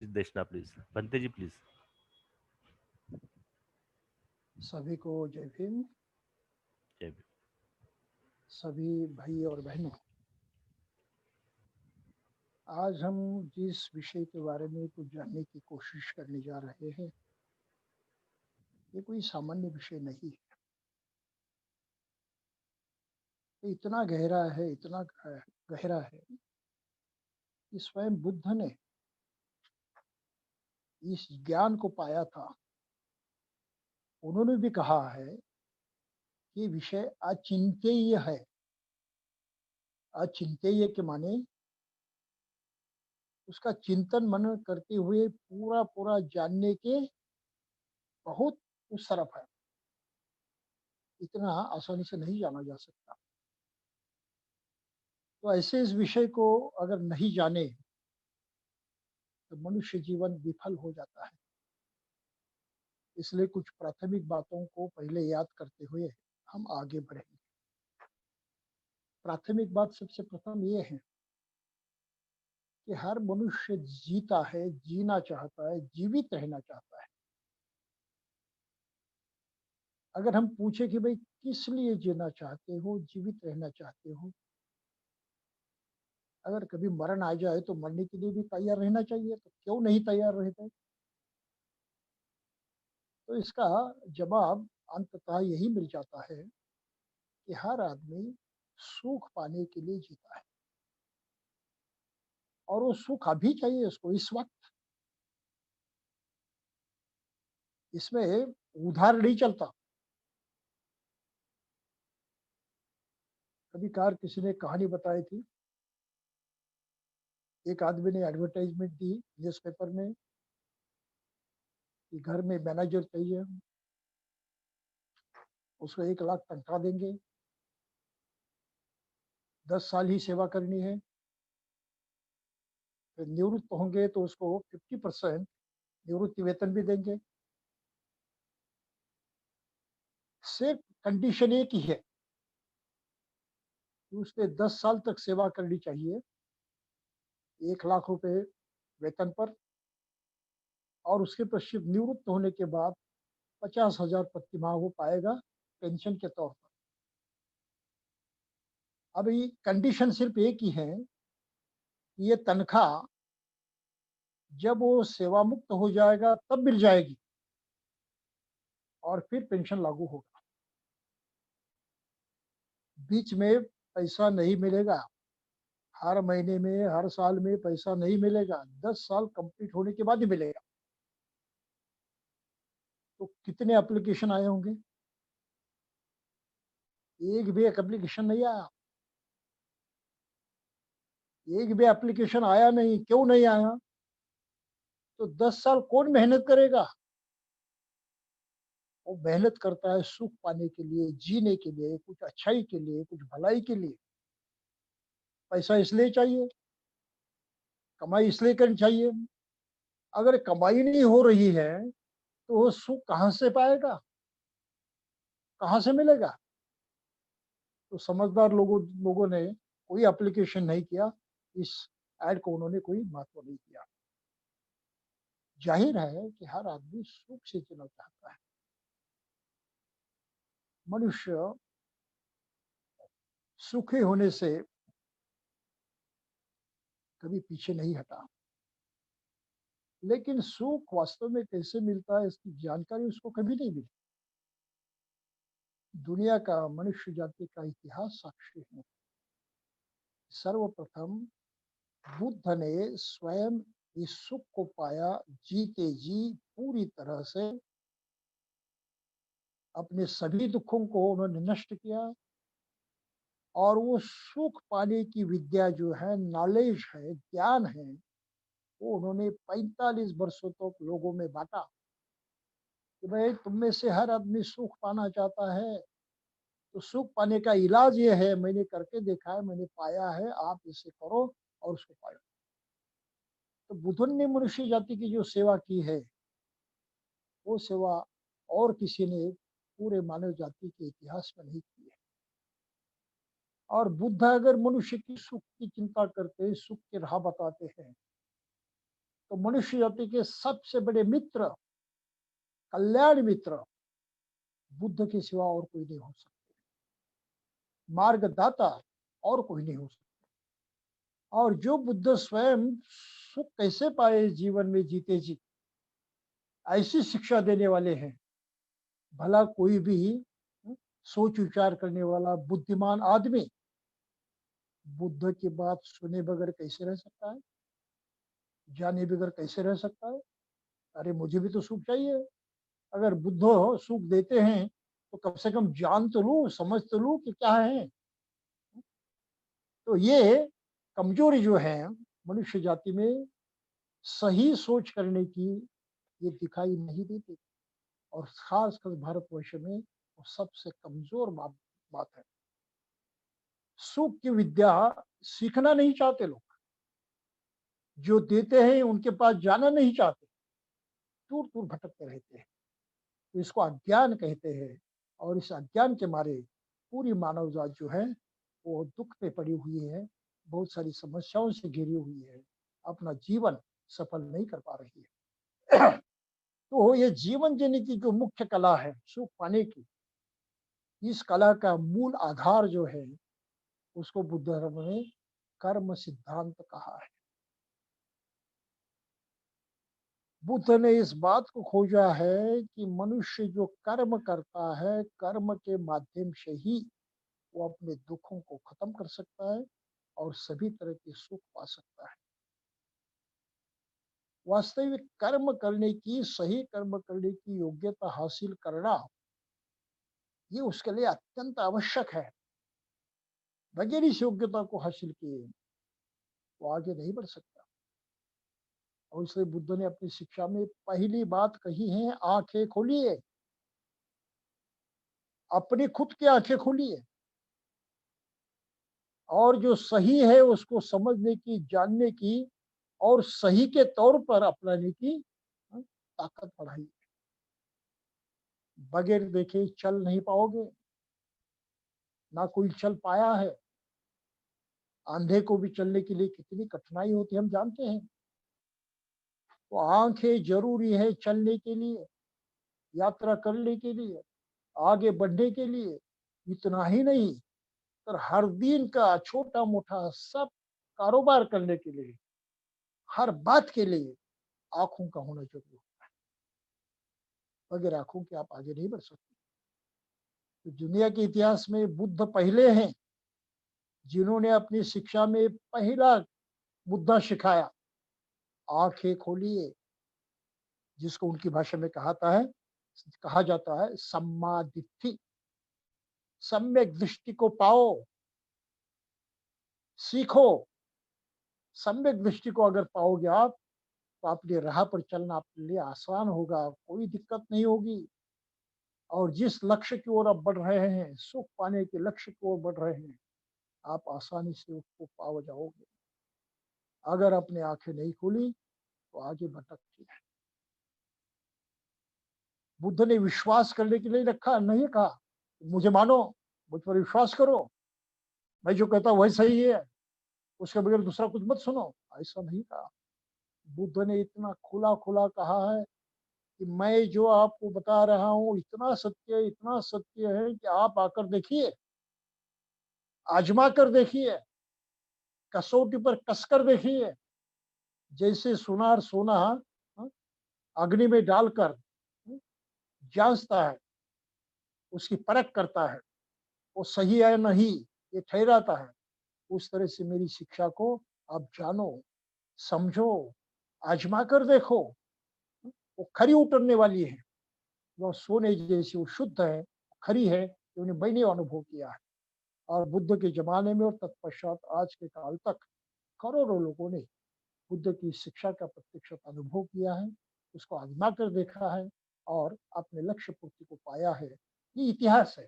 देशना प्लीज, बनते जी प्लीज। सभी को जय भीम। जय भीम। सभी भाई और बहनों, आज हम जिस विषय के बारे में कुछ जानने की कोशिश करने जा रहे हैं, ये कोई सामान्य विषय नहीं है। ये इतना गहरा है, इतना गहरा है कि स्वयं बुद्ध ने इस ज्ञान को पाया था। उन्होंने भी कहा है कि विषय अचिंत्यय है। अचिंत्यय के माने उसका चिंतन मनन करते हुए पूरा पूरा जानने के बहुत उस तरफ है। इतना आसानी से नहीं जाना जा सकता। तो ऐसे इस विषय को अगर नहीं जाने तो मनुष्य जीवन विफल हो जाता है। इसलिए कुछ प्राथमिक बातों को पहले याद करते हुए हम आगे बढ़ेंगे। प्राथमिक बात सबसे प्रथम ये है कि हर मनुष्य जीता है, जीना चाहता है, जीवित रहना चाहता है। अगर हम पूछे कि भाई किस लिए जीना चाहते हो, जीवित रहना चाहते हो, अगर कभी मरण आ जाए तो मरने के लिए भी तैयार रहना चाहिए, तो क्यों नहीं तैयार रहते? तो इसका जवाब अंततः यही मिल जाता है कि हर आदमी सुख पाने के लिए जीता है, और वो सुख अभी चाहिए उसको, इस वक्त। इसमें उधार नहीं चलता। कभी कार किसी ने कहानी बताई थी। एक आदमी ने एडवर्टाइजमेंट दी न्यूज़पेपर में कि घर में मैनेजर चाहिए, उसको 1 लाख तनख्वाह देंगे, 10 साल ही सेवा करनी है, फिर निवृत्त होंगे तो उसको 50% निवृत्ति वेतन भी देंगे। सिर्फ कंडीशन एक ही है कि उसने 10 साल तक सेवा करनी चाहिए, 1 लाख रुपए वेतन पर, और उसके पश्चात निवृत्त होने के बाद 50,000 प्रतिमाह वो पाएगा पेंशन के तौर पर। अब ये कंडीशन सिर्फ एक ही है कि ये तनख्वाह जब वो सेवा मुक्त हो जाएगा तब मिल जाएगी, और फिर पेंशन लागू होगा। बीच में पैसा नहीं मिलेगा, हर महीने में, हर साल में पैसा नहीं मिलेगा, 10 साल कंप्लीट होने के बाद ही मिलेगा। तो कितने एप्लीकेशन आए होंगे? एक भी एक एप्लीकेशन नहीं आया। एक भी एप्लीकेशन आया नहीं, क्यों नहीं आया? तो 10 साल कौन मेहनत करेगा? वो मेहनत करता है सुख पाने के लिए, जीने के लिए, कुछ अच्छाई के लिए, कुछ भलाई के लिए। पैसा इसलिए चाहिए, कमाई इसलिए करनी चाहिए। अगर कमाई नहीं हो रही है तो वो सुख कहाँ से पाएगा, कहाँ से मिलेगा? तो समझदार लोगों ने कोई एप्लीकेशन नहीं किया, इस ऐड को उन्होंने कोई महत्व नहीं दिया। जाहिर है कि हर आदमी सुख से जीना चाहता है। मनुष्य सुखी होने से कभी पीछे नहीं हटा, लेकिन सुख वास्तव में कैसे मिलता है इसकी जानकारी उसको कभी नहीं मिली। दुनिया का, मनुष्य जाति का इतिहास साक्षी है। सर्वप्रथम बुद्ध ने स्वयं इस सुख को पाया, जीते जी पूरी तरह से अपने सभी दुखों को उन्होंने नष्ट किया, और वो सुख पाने की विद्या जो है, नॉलेज है, ज्ञान है, वो उन्होंने 45 वर्षों तक लोगों में बांटा कि भाई तुम में से हर आदमी सुख पाना चाहता है, तो सुख पाने का इलाज ये है, मैंने करके देखा है, मैंने पाया है, आप इसे करो और उसको पाओ। तो बुद्ध ने मनुष्य जाति की जो सेवा की है, वो सेवा और किसी ने पूरे मानव जाति के इतिहास में नहीं की है। और बुद्ध अगर मनुष्य की सुख की चिंता करते, सुख की राह बताते हैं, तो मनुष्य जाति के सबसे बड़े मित्र, कल्याण मित्र बुद्ध के सिवा और कोई नहीं हो सकते, मार्गदाता और कोई नहीं हो सकता। और जो बुद्ध स्वयं सुख कैसे पाए जीवन में जीते जी, ऐसी शिक्षा देने वाले हैं, भला कोई भी सोच विचार करने वाला बुद्धिमान आदमी बुद्ध की बात सुने बगैर कैसे रह सकता है, जाने बगैर कैसे रह सकता है? अरे मुझे भी तो सुख चाहिए। अगर बुद्ध सुख देते हैं तो कम से कम जान तो लूं, समझ तो लूं कि क्या है। तो ये कमजोरी जो है मनुष्य जाति में, सही सोच करने की, ये दिखाई नहीं देती। और खासकर भारतवर्ष में वो सबसे कमजोर बात है। सुख की विद्या सीखना नहीं चाहते लोग, जो देते हैं उनके पास जाना नहीं चाहते, दूर दूर भटकते रहते हैं। तो इसको अज्ञान कहते हैं। और इस अज्ञान के मारे पूरी मानव जात जो है वो दुख पे पड़ी हुई है, बहुत सारी समस्याओं से घिरी हुई है, अपना जीवन सफल नहीं कर पा रही है। तो ये जीवन जीने की जो मुख्य कला है सुख पाने की, इस कला का मूल आधार जो है उसको बुद्ध धर्म ने कर्म सिद्धांत कहा है। बुद्ध ने इस बात को खोजा है कि मनुष्य जो कर्म करता है, कर्म के माध्यम से ही वो अपने दुखों को खत्म कर सकता है और सभी तरह के सुख पा सकता है। वास्तविक कर्म करने की, सही कर्म करने की योग्यता हासिल करना, ये उसके लिए अत्यंत आवश्यक है। बगैर इस योग्यता को हासिल किए वो आगे नहीं बढ़ सकता। और इसलिए बुद्ध ने अपनी शिक्षा में पहली बात कही है, आंखें खोलिए, अपनी खुद की आंखें खोलिए और जो सही है उसको समझने की, जानने की और सही के तौर पर अपनाने की ताकत बढ़ाइए। बगैर देखे चल नहीं पाओगे, ना कोई चल पाया है। अंधे को भी चलने के लिए कितनी कठिनाई होती है हम जानते हैं। तो आंखें जरूरी है चलने के लिए, यात्रा करने के लिए, आगे बढ़ने के लिए। इतना ही नहीं, पर हर दिन का छोटा मोटा सब कारोबार करने के लिए, हर बात के लिए आंखों का होना जरूरी है। बगैर आंखों के आप आगे नहीं बढ़ सकते। तो दुनिया के इतिहास में बुद्ध पहले हैं जिन्होंने अपनी शिक्षा में पहला मुद्दा सिखाया, आंखें खोलिए, जिसको उनकी भाषा में कहा जाता है सम्मा दिट्ठी। सम्यक दृष्टि को पाओ, सीखो। सम्यक दृष्टि को अगर पाओगे आप, तो अपनी राह पर चलना आपके लिए आसान होगा, कोई दिक्कत नहीं होगी। और जिस लक्ष्य की ओर आप बढ़ रहे हैं, सुख पाने के लक्ष्य की ओर बढ़ रहे हैं, आप आसानी से उसको पा जाओगे। अगर अपनी आंखें नहीं खुली तो आगे भटकती है। बुद्ध ने विश्वास करने के लिए रखा, नहीं कहा मुझे मानो, मुझ पर विश्वास करो, मैं जो कहता हूँ वही सही है, उसके बगैर दूसरा कुछ मत सुनो, ऐसा नहीं कहा। बुद्ध ने इतना खुला खुला कहा है कि मैं जो आपको बता रहा हूँ इतना सत्य है कि आप आकर देखिए, आजमा कर देखिए, कसौटी पर कसकर देखिए। जैसे सुनार सोना हाँ, अग्नि में डालकर जांचता है, उसकी परख करता है, वो सही है नहीं, ये ठहराता है। उस तरह से मेरी शिक्षा को आप जानो, समझो, आजमा कर देखो। वो खरी उतरने वाली है, वो सोने जैसी, वो शुद्ध है, खरी है, उन्हें मैंने अनुभव किया है। और बुद्ध के जमाने में और तत्पश्चात आज के काल तक करोड़ों लोगों ने बुद्ध की शिक्षा का प्रत्यक्ष अनुभव किया है, उसको आजमा कर देखा है और अपने लक्ष्य पूर्ति को पाया है। ये इतिहास है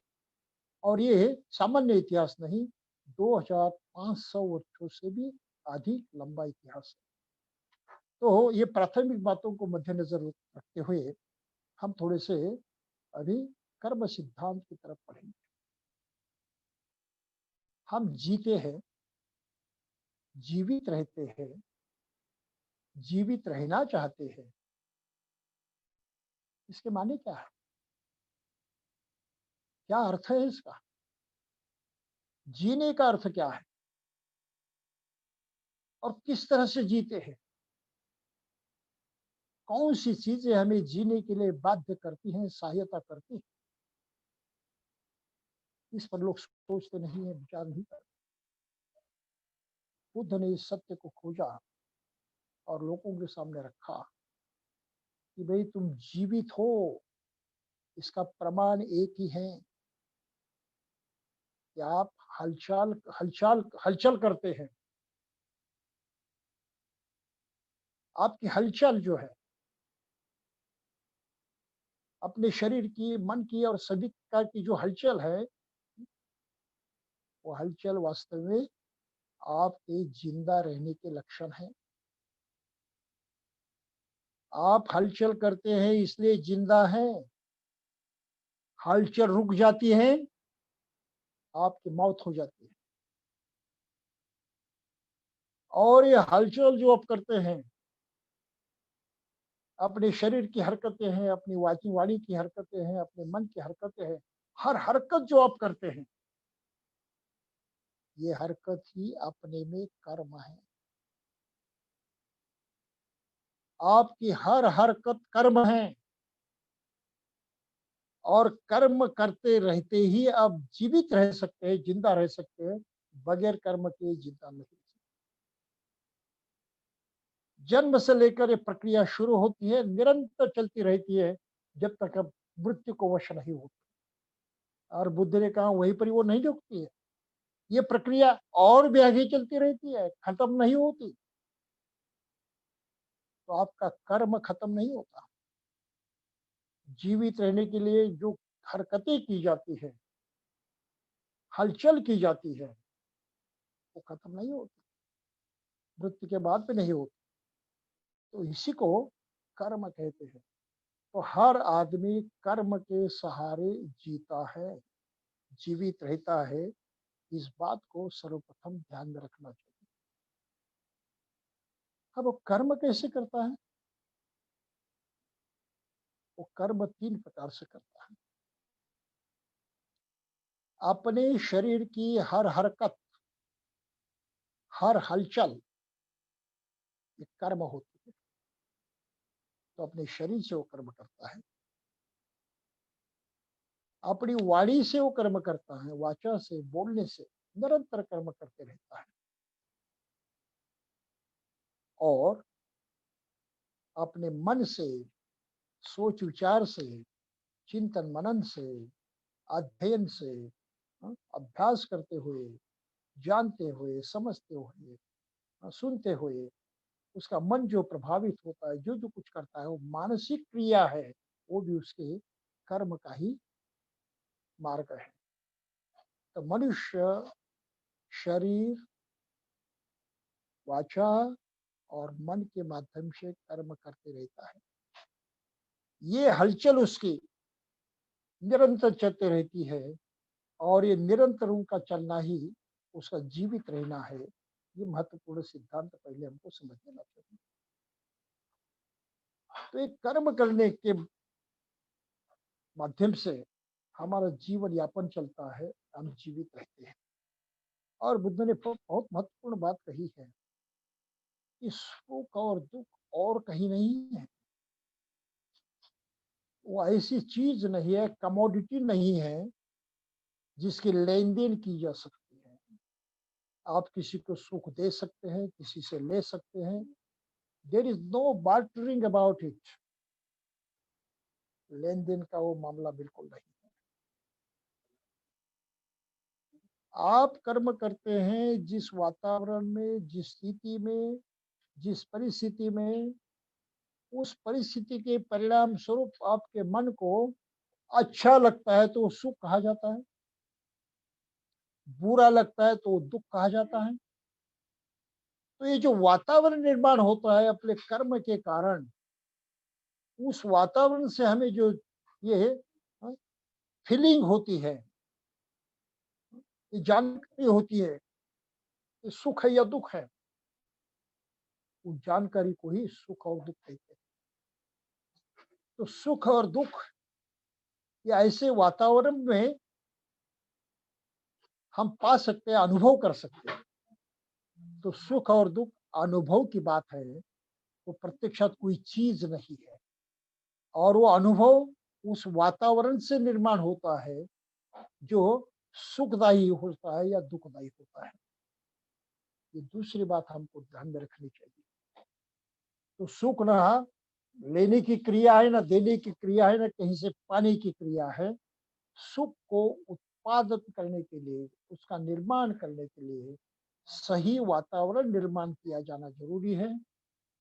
और ये सामान्य इतिहास नहीं, 2500 वर्षों से भी अधिक लंबा इतिहास है। तो ये प्राथमिक बातों को मद्देनजर रखते हुए हम थोड़े से अभी कर्म सिद्धांत की तरफ पढ़ेंगे। हम जीते हैं, जीवित रहते हैं जीवित रहना चाहते हैं। इसके माने क्या है? क्या अर्थ है इसका? जीने का अर्थ क्या है? और किस तरह से जीते हैं? कौन सी चीजें हमें जीने के लिए बाध्य करती हैं, सहायता करती हैं? इस पर लोग सोचते नहीं है, विचार नहीं करते। बुद्ध ने इस सत्य को खोजा और लोगों के सामने रखा कि भाई तुम जीवित हो, इसका प्रमाण एक ही है कि आप हलचल हलचल हलचल करते हैं। आपकी हलचल जो है अपने शरीर की, मन की और सभी प्रकार की जो हलचल है, वो हलचल वास्तव में आपके जिंदा रहने के लक्षण है। आप हलचल करते हैं इसलिए जिंदा हैं। हलचल रुक जाती है, आपकी मौत हो जाती है। और ये हलचल जो आप करते हैं, अपने शरीर की हरकतें हैं, अपनी वाणी की हरकतें हैं, अपने मन की हरकतें हैं, हर हरकत जो आप करते हैं, ये हरकत ही अपने में कर्म है। आपकी हर हरकत कर्म है और कर्म करते रहते ही आप जीवित रह सकते हैं, जिंदा रह सकते हैं। बगैर कर्म के जिंदा नहीं रह सकते। जन्म से लेकर ये प्रक्रिया शुरू होती है, निरंतर चलती रहती है जब तक अब मृत्यु को वश नहीं होती। और बुद्ध ने कहा वहीं पर ही वो नहीं रुकती है, ये प्रक्रिया और भी आगे चलती रहती है, खत्म नहीं होती। तो आपका कर्म खत्म नहीं होता। जीवित रहने के लिए जो हरकतें की जाती है, हलचल की जाती है, वो खत्म नहीं होती, मृत्यु के बाद भी नहीं होती। तो इसी को कर्म कहते हैं। तो हर आदमी कर्म के सहारे जीता है, जीवित रहता है। इस बात को सर्वप्रथम ध्यान में रखना चाहिए। अब वो कर्म कैसे करता है? वो कर्म 3 प्रकार से करता है। अपने शरीर की हर हरकत, हर हलचल, ये कर्म होती है। तो अपने शरीर से वो कर्म करता है। अपनी वाणी से वो कर्म करता है, वाचा से, बोलने से निरंतर कर्म करते रहता है। और अपने मन से, सोच विचार से, चिंतन मनन से, अध्ययन से, अभ्यास करते हुए, जानते हुए, समझते हुए, सुनते हुए, उसका मन जो प्रभावित होता है, जो जो कुछ करता है, वो मानसिक क्रिया है, वो भी उसके कर्म का ही मार्ग है। तो मनुष्य शरीर, वाचा और मन के माध्यम से कर्म करते रहता है। ये हलचल उसकी निरंतर चलती रहती है और ये निरंतर उनका चलना ही उसका जीवित रहना है। ये महत्वपूर्ण सिद्धांत पहले हमको समझ लेना चाहिए। तो एक कर्म करने के माध्यम से हमारा जीवन यापन चलता है, हम जीवित रहते हैं। और बुद्ध ने बहुत महत्वपूर्ण बात कही है कि सुख और दुख और कहीं नहीं है। वो ऐसी चीज नहीं है, कमोडिटी नहीं है जिसकी लेन देन की जा सकती है। आप किसी को सुख दे सकते हैं, किसी से ले सकते हैं। There is no bartering about it. लेन देन का वो मामला बिल्कुल नहीं है। आप कर्म करते हैं जिस वातावरण में, जिस स्थिति में, जिस परिस्थिति में, उस परिस्थिति के परिणाम स्वरूप आपके मन को अच्छा लगता है तो वो सुख कहा जाता है, बुरा लगता है तो वो दुख कहा जाता है। तो ये जो वातावरण निर्माण होता है अपने कर्म के कारण, उस वातावरण से हमें जो ये फीलिंग होती है, ये जानकारी होती है, ये सुख है या दुख है, उस जानकारी को ही सुख और दुख कहते हैं। तो सुख और दुख या ऐसे वातावरण में हम पा सकते हैं, अनुभव कर सकते हैं। तो सुख और दुख अनुभव की बात है, वो प्रत्यक्षात कोई चीज नहीं है। और वो अनुभव उस वातावरण से निर्माण होता है जो सुखदायी होता है या दुखदायी होता है। ये दूसरी बात हमको ध्यान में रखनी चाहिए। तो सुख ना लेने की क्रिया है, ना देने की क्रिया है, ना कहीं से पाने की क्रिया है। सुख को उत्पादन करने के लिए, उसका निर्माण करने के लिए सही वातावरण निर्माण किया जाना जरूरी है।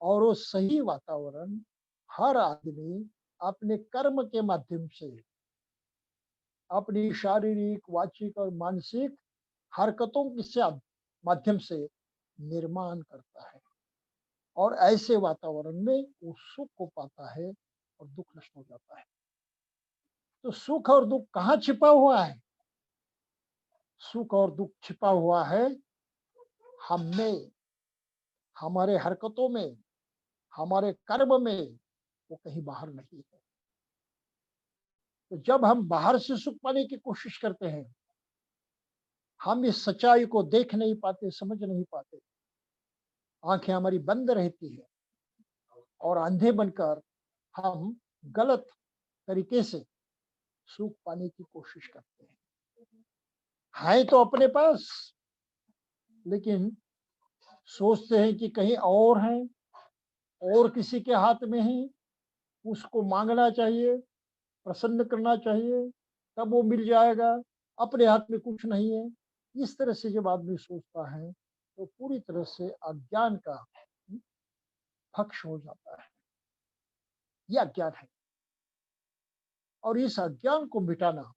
और वो सही वातावरण हर आदमी अपने कर्म के माध्यम से, अपनी शारीरिक, वाचिक और मानसिक हरकतों के से माध्यम से निर्माण करता है। और ऐसे वातावरण में वो सुख को पाता है और दुख नष्ट हो जाता है। तो सुख और दुख कहाँ छिपा हुआ है? सुख और दुख छिपा हुआ है हम में, हमारे हरकतों में, हमारे कर्म में। वो कहीं बाहर नहीं है। तो जब हम बाहर से सुख पाने की कोशिश करते हैं, हम इस सच्चाई को देख नहीं पाते, समझ नहीं पाते। आंखें हमारी बंद रहती है और अंधे बनकर हम गलत तरीके से सुख पाने की कोशिश करते हैं। है तो अपने पास, लेकिन सोचते हैं कि कहीं और है, और किसी के हाथ में है, उसको मांगना चाहिए, प्रसन्न करना चाहिए, तब वो मिल जाएगा। अपने हाथ में कुछ नहीं है। इस तरह से जब आदमी सोचता है तो पूरी तरह से अज्ञान का भक्ष हो जाता है। ये अज्ञान है। और इस अज्ञान को मिटाना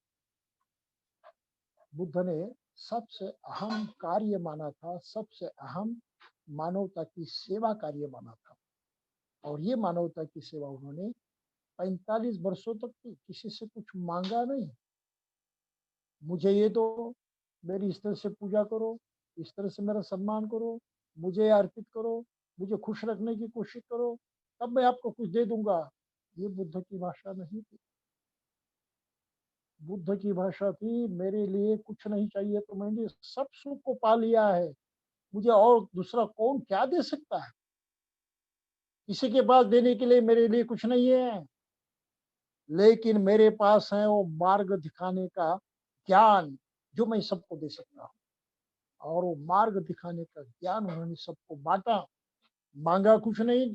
बुद्ध ने सबसे अहम कार्य माना था, सबसे अहम मानवता की सेवा कार्य माना था। और ये मानवता की सेवा उन्होंने 45 वर्षों तक की। किसी से कुछ मांगा नहीं, मुझे ये दो, मेरी इस तरह से पूजा करो, इस तरह से मेरा सम्मान करो, मुझे अर्पित करो, मुझे खुश रखने की कोशिश करो, तब मैं आपको कुछ दे दूंगा। ये बुद्ध की भाषा नहीं थी। बुद्ध की भाषा थी, मेरे लिए कुछ नहीं चाहिए, तो मैंने सब सुख को पा लिया है, मुझे और दूसरा कौन क्या दे सकता है? किसी के पास देने के लिए मेरे लिए कुछ नहीं है, लेकिन मेरे पास है वो मार्ग दिखाने का ज्ञान, जो मैं सबको दे सकता हूँ। और वो मार्ग दिखाने का ज्ञान उन्होंने सबको बांटा। मांगा कुछ नहीं,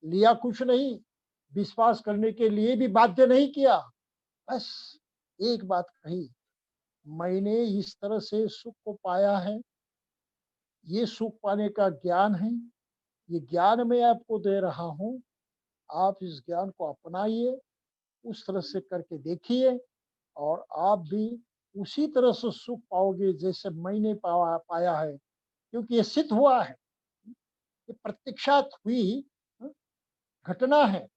लिया कुछ नहीं, विश्वास करने के लिए भी बाध्य नहीं किया। बस एक बात कही, मैंने इस तरह से सुख को पाया है, ये सुख पाने का ज्ञान है, ये ज्ञान मैं आपको दे रहा हूँ, आप इस ज्ञान को अपनाइए, उस तरह से करके देखिए, और आप भी उसी तरह से सुख पाओगे जैसे मैंने पाया है। क्योंकि ये सिद्ध हुआ है, ये प्रत्यक्षात हुई घटना है।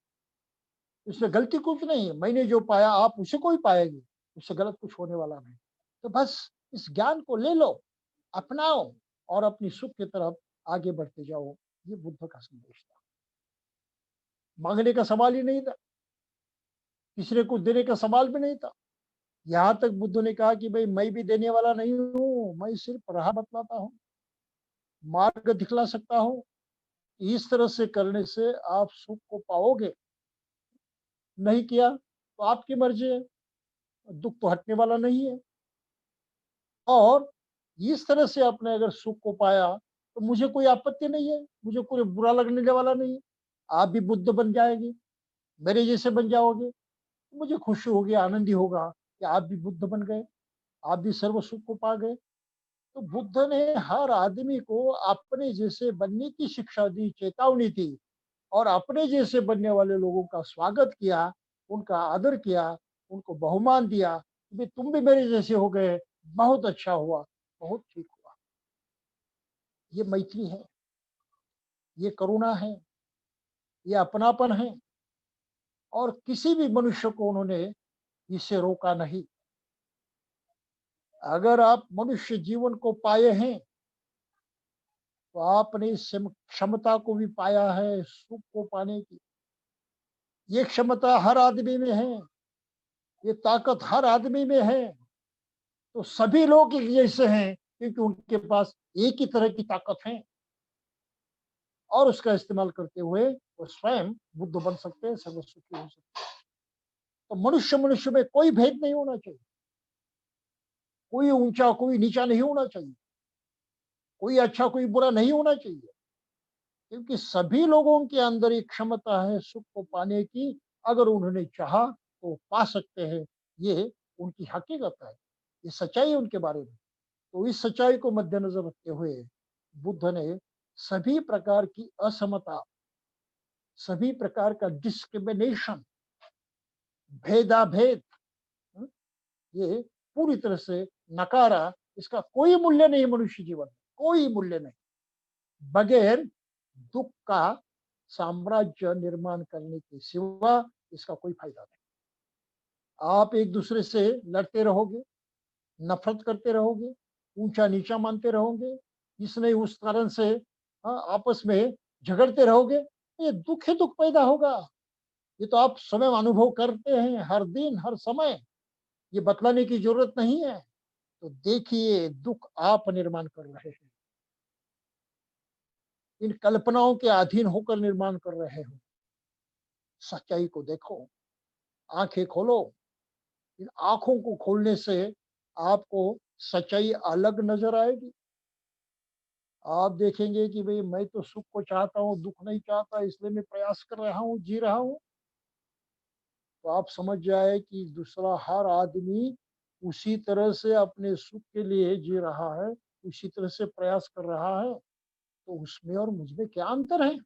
इसमें गलती कुछ नहीं है। मैंने जो पाया आप उसी को ही पाएंगे, उससे गलत कुछ होने वाला नहीं। तो बस इस ज्ञान को ले लो, अपनाओ, और अपनी सुख की तरफ आगे बढ़ते जाओ। ये बुद्ध का संदेश था। मांगने का सवाल ही नहीं था, किसी ने कुछ देने का सवाल भी नहीं था। यहाँ तक बुद्ध ने कहा कि भाई मैं भी देने वाला नहीं हूँ, मैं सिर्फ राह बतलाता हूँ, मार्ग दिखला सकता हूँ। इस तरह से करने से आप सुख को पाओगे, नहीं किया तो आपकी मर्जी है, दुख तो हटने वाला नहीं है। और इस तरह से आपने अगर सुख को पाया तो मुझे कोई आपत्ति नहीं है, मुझे कोई बुरा लगने वाला नहीं है। आप भी बुद्ध बन जाएंगे, मेरे जैसे बन जाओगे, मुझे खुशी होगी, आनंद ही होगा कि आप भी बुद्ध बन गए, आप भी सर्व सुख को पा गए। तो बुद्ध ने हर आदमी को अपने जैसे बनने की शिक्षा दी, चेतावनी दी, और अपने जैसे बनने वाले लोगों का स्वागत किया, उनका आदर किया, उनको बहुमान दिया कि भाई तुम भी मेरे जैसे हो गए, बहुत अच्छा हुआ, बहुत ठीक हुआ। ये मैत्री है, ये करुणा है, ये अपनापन है। और किसी भी मनुष्य को उन्होंने इससे रोका नहीं। अगर आप मनुष्य जीवन को पाए हैं तो आपने इस क्षमता को भी पाया है सुख को पाने की। ये क्षमता हर आदमी में है, ये ताकत हर आदमी में है। तो सभी लोग एक जैसे हैं क्योंकि उनके पास एक ही तरह की ताकत है और उसका इस्तेमाल करते हुए वो स्वयं बुद्ध बन सकते हैं, सर्वसुखी हो सकते हैं। तो मनुष्य मनुष्य में कोई भेद नहीं होना चाहिए, कोई ऊंचा कोई नीचा नहीं होना चाहिए, कोई अच्छा कोई बुरा नहीं होना चाहिए, क्योंकि सभी लोगों के अंदर एक क्षमता है सुख को पाने की। अगर उन्होंने चाहा तो पा सकते हैं। ये उनकी हकीकत है, ये सच्चाई है उनके बारे में। तो इस सच्चाई को मद्देनजर रखते हुए बुद्ध ने सभी प्रकार की असमता, सभी प्रकार का डिस्क्रिमिनेशन, भेदाभेद, हम्म, ये पूरी तरह से नकारा। इसका कोई मूल्य नहीं मनुष्य जीवन में, कोई मूल्य नहीं। बगैर दुख का साम्राज्य निर्माण करने के सिवा इसका कोई फायदा नहीं। आप एक दूसरे से लड़ते रहोगे, नफरत करते रहोगे, ऊंचा नीचा मानते रहोगे, इसने उस कारण से आपस में झगड़ते रहोगे, ये दुख ही दुख पैदा होगा। ये तो आप स्वयं अनुभव करते हैं हर दिन हर समय, ये बतलाने की जरूरत नहीं है। तो देखिए दुख आप निर्माण कर रहे हैं, इन कल्पनाओं के अधीन होकर निर्माण कर रहे हो। सच्चाई को देखो, आंखें खोलो। इन आंखों को खोलने से आपको सच्चाई अलग नजर आएगी। आप देखेंगे कि भाई मैं तो सुख को चाहता हूँ, दुख नहीं चाहता, इसलिए मैं प्रयास कर रहा हूँ, जी रहा हूँ। तो आप समझ जाए कि दूसरा हर आदमी उसी तरह से अपने सुख के लिए जी रहा है, उसी तरह से प्रयास कर रहा है। तो उसमें और मुझमें क्या अंतर है?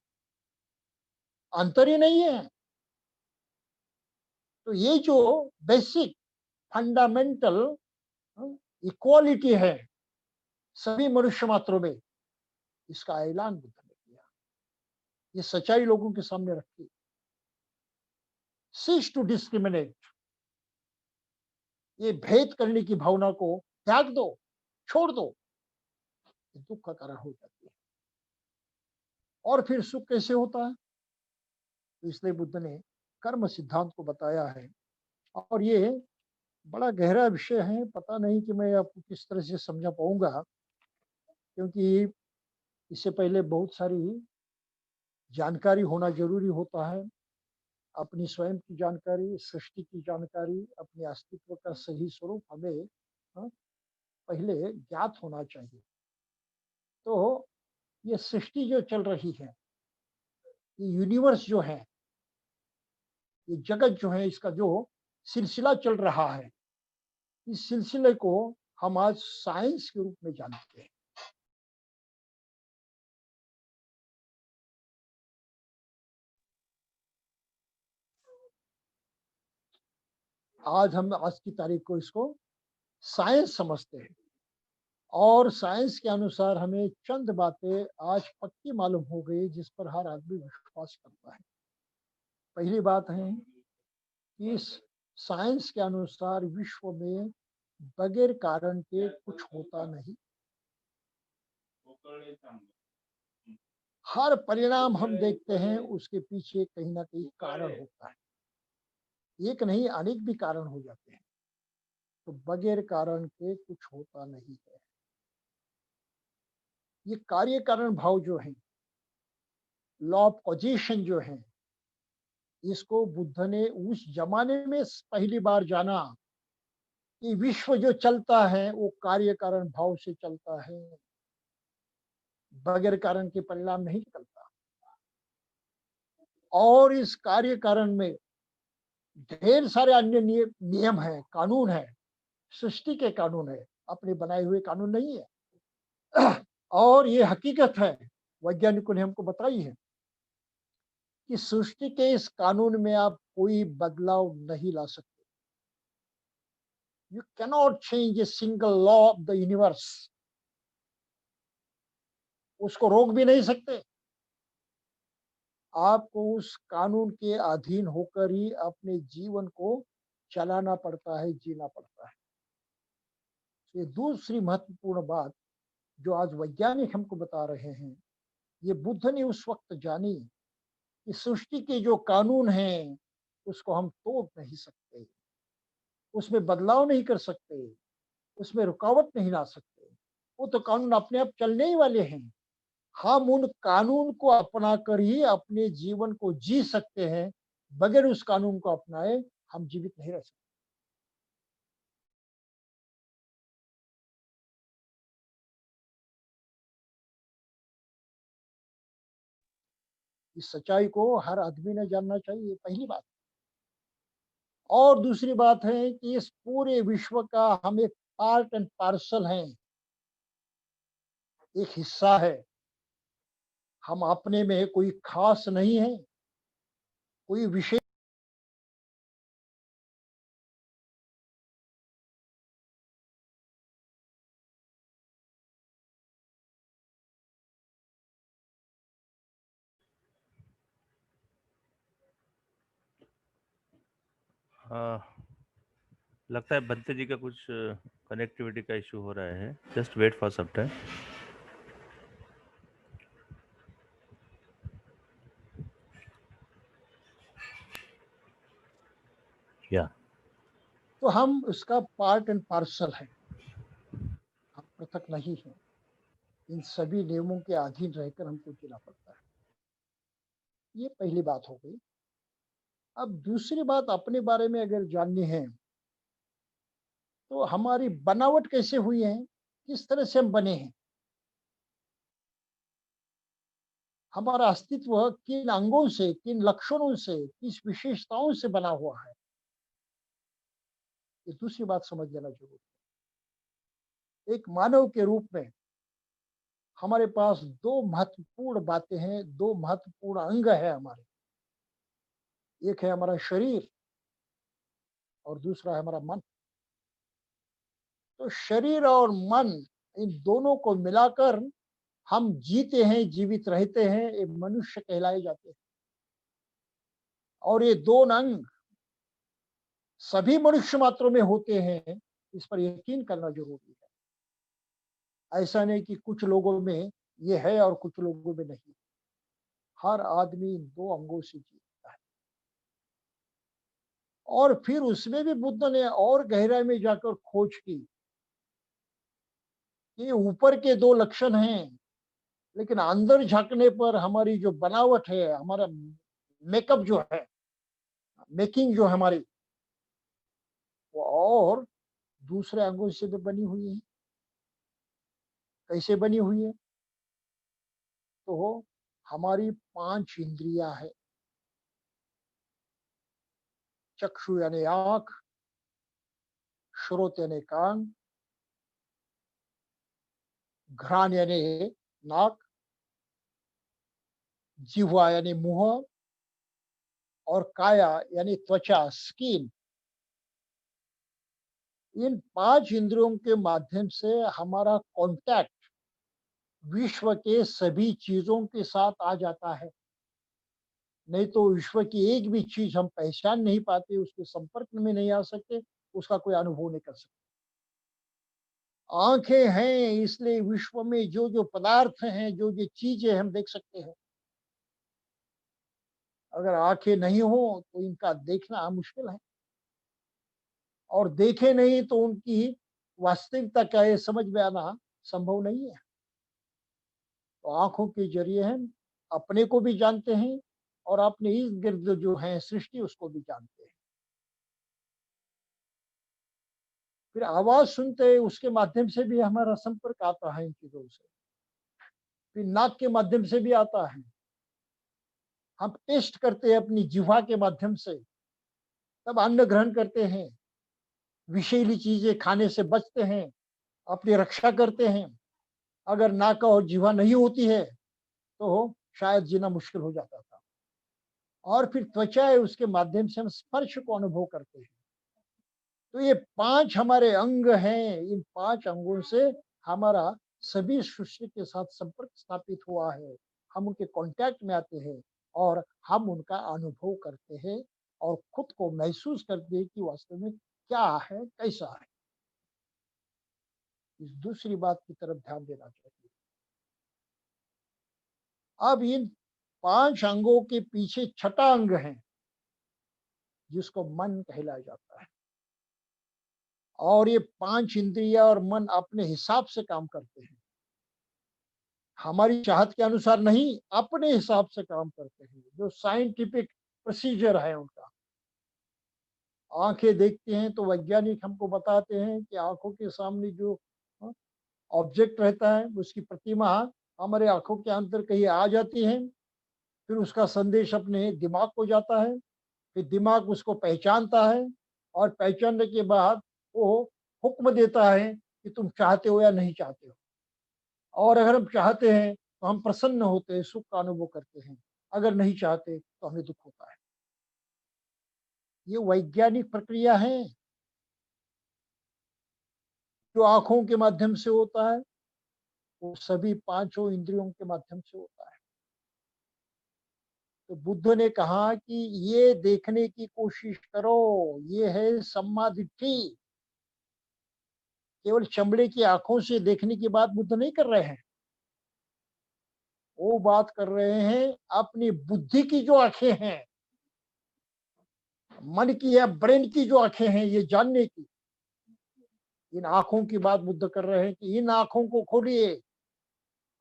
अंतर ही नहीं है। तो ये जो बेसिक फंडामेंटल इक्वालिटी है सभी मनुष्य मात्रों में, इसका ऐलान बुद्ध ने किया। ये सच्चाई लोगों के सामने रखी। सीज टू डिस्क्रिमिनेट, ये भेद करने की भावना को त्याग दो, छोड़ दो। ये दुख का कारण हो जाती है। और फिर सुख कैसे होता है? तो इसलिए बुद्ध ने कर्म सिद्धांत को बताया है। और ये बड़ा गहरा विषय है, पता नहीं कि मैं आपको किस तरह से समझा पाऊंगा, क्योंकि इससे पहले बहुत सारी जानकारी होना जरूरी होता है। अपनी स्वयं की जानकारी, सृष्टि की जानकारी, अपने अस्तित्व का सही स्वरूप हमें हाँ, पहले ज्ञात होना चाहिए। तो ये सृष्टि जो चल रही है, ये यूनिवर्स जो है, ये जगत जो है, इसका जो सिलसिला चल रहा है, इस सिलसिले को हम आज साइंस के रूप में जानते हैं। आज की तारीख को इसको साइंस समझते हैं। और साइंस के अनुसार हमें चंद बातें आज पक्की मालूम हो गई जिस पर हर आदमी विश्वास करता है। पहली बात है कि इस साइंस के अनुसार विश्व में बगैर कारण के कुछ होता नहीं। हर परिणाम हम देखते हैं उसके पीछे कहीं ना कहीं कारण होता है, एक नहीं अनेक भी कारण हो जाते हैं। तो बगैर कारण के कुछ होता नहीं है। ये कार्य कारण भाव जो है, लॉ ऑफ कॉजेशन जो है, इसको बुद्ध ने उस जमाने में पहली बार जाना कि विश्व जो चलता है वो कार्य कारण भाव से चलता है, बगैर कारण के परिणाम नहीं निकलता। और इस कार्य कारण में ढेर सारे अन्य नियम है, कानून है, सृष्टि के कानून है, अपने बनाए हुए कानून नहीं है। और ये हकीकत है, वैज्ञानिकों ने हमको बताई है कि सृष्टि के इस कानून में आप कोई बदलाव नहीं ला सकते। You cannot change a single law of the universe, उसको रोक भी नहीं सकते। आपको उस कानून के अधीन होकर ही अपने जीवन को चलाना पड़ता है, जीना पड़ता है। ये दूसरी महत्वपूर्ण बात जो आज वैज्ञानिक हमको बता रहे हैं, ये बुद्ध ने उस वक्त जानी कि सृष्टि के जो कानून हैं, उसको हम तोड़ नहीं सकते, उसमें बदलाव नहीं कर सकते, उसमें रुकावट नहीं ला सकते। वो तो कानून अपने आप चलने ही वाले हैं। हम उन कानून को अपना कर ही अपने जीवन को जी सकते हैं। बगैर उस कानून को अपनाए हम जीवित नहीं रह सकते। इस सच्चाई को हर आदमी ने जानना चाहिए, पहली बात। और दूसरी बात है कि इस पूरे विश्व का हम एक पार्ट एंड पार्सल हैं, एक हिस्सा है। हम अपने में कोई खास नहीं है, कोई विशेष। हाँ, लगता है बंते जी का कुछ कनेक्टिविटी का इशू हो रहा है। Just wait for some time. या तो हम उसका पार्ट एंड पार्सल है, हम पृथक नहीं है। इन सभी नियमों के अधीन रहकर हमको जीना पड़ता है। ये पहली बात हो गई। अब दूसरी बात अपने बारे में अगर जाननी है, तो हमारी बनावट कैसे हुई है, किस तरह से हम बने हैं, हमारा अस्तित्व किन अंगों से, किन लक्षणों से, किस विशेषताओं से बना हुआ है, ये दूसरी बात समझ लेना जरूरी है। एक मानव के रूप में हमारे पास दो महत्वपूर्ण बातें हैं, दो महत्वपूर्ण अंग है हमारे। एक है हमारा शरीर और दूसरा है हमारा मन। तो शरीर और मन, इन दोनों को मिलाकर हम जीते हैं, जीवित रहते हैं, ये मनुष्य कहलाए जाते हैं। और ये दोनों अंग सभी मनुष्य मात्रों में होते हैं, इस पर यकीन करना जरूरी है। ऐसा नहीं कि कुछ लोगों में ये है और कुछ लोगों में नहीं। हर आदमी इन दो अंगों से जीता है। और फिर उसमें भी बुद्ध ने और गहराई में जाकर खोज की। ये ऊपर के दो लक्षण हैं, लेकिन अंदर झांकने पर हमारी जो बनावट है, हमारा मेकअप जो है, मेकिंग जो हमारी, वो और दूसरे अंगों से भी बनी हुई है। कैसे बनी हुई है? तो हमारी पांच इंद्रियां है। चक्षु यानी आंख, श्रोत यानी कान, घ्राण यानी नाक, जिह्वा यानी मुंह, और काया यानी त्वचा, स्किन। इन पांच इंद्रियों के माध्यम से हमारा कांटेक्ट विश्व के सभी चीजों के साथ आ जाता है। नहीं तो विश्व की एक भी चीज हम पहचान नहीं पाते, उसके संपर्क में नहीं आ सकते, उसका कोई अनुभव नहीं कर सकते। आंखें हैं इसलिए विश्व में जो जो पदार्थ हैं, जो जो चीजें हम देख सकते हैं। अगर आंखें नहीं हो तो इनका देखना मुश्किल है, और देखे नहीं तो उनकी वास्तविकता क्या है समझ में आना संभव नहीं है। तो आंखों के जरिए हम अपने को भी जानते हैं और अपने इर्द गिर्द जो है सृष्टि उसको भी जानते हैं। फिर आवाज सुनते हैं, उसके माध्यम से भी हमारा संपर्क आता है इन चीजों से। फिर नाक के माध्यम से भी आता है। हम टेस्ट करते हैं अपनी जिह्वा के माध्यम से, तब अन्न ग्रहण करते हैं, विषैली चीजें खाने से बचते हैं, अपनी रक्षा करते हैं। अगर नाक और जिह्वा नहीं होती है तो शायद जीना मुश्किल हो जाता था। और फिर त्वचा है, उसके माध्यम से हम स्पर्श को अनुभव करते हैं। तो ये पांच हमारे अंग हैं। इन पांच अंगों से हमारा सभी सृष्टि के साथ संपर्क स्थापित हुआ है। हम उनके कांटेक्ट में आते हैं और हम उनका अनुभव करते हैं और खुद को महसूस करते हैं कि वास्तव में क्या है, कैसा है। इस दूसरी बात की तरफ ध्यान देना चाहिए। अब इन 5 अंगों के पीछे छठा अंग है, जिसको मन कहलाया जाता है। और ये 5 इंद्रियाँ और मन अपने हिसाब से काम करते हैं। हमारी चाहत के अनुसार नहीं, अपने हिसाब से काम करते हैं, जो साइंटिफिक प्रोसीजर है उनका। आँखें देखती हैं तो वैज्ञानिक हमको बताते हैं कि आँखों के सामने जो अ, ऑब्जेक्ट रहता है, उसकी प्रतिमा हमारे आँखों के अंदर कहीं आ जाती है, फिर उसका संदेश अपने दिमाग को जाता है, फिर दिमाग उसको पहचानता है और पहचानने के बाद वो हुक्म देता है कि तुम चाहते हो या नहीं चाहते हो। और अगर हम चाहते हैं तो हम प्रसन्न होते हैं, सुख का अनुभव करते हैं। अगर नहीं चाहते तो हमें दुःख होता है। ये वैज्ञानिक प्रक्रिया है, जो आँखों के माध्यम से होता है, वो सभी पाँचों इंद्रियों के माध्यम से होता है। तो बुद्ध ने कहा कि ये देखने की कोशिश करो, ये है सम्मा दिट्ठी। केवल चमड़े की आँखों से देखने की बात बुद्ध नहीं कर रहे हैं। वो बात कर रहे हैं अपनी बुद्धि की जो आँखें हैं, मन की या ब्रेन की जो आँखें हैं, ये जानने की, इन आँखों की बात बुद्ध कर रहे हैं कि इन आँखों को खोलिए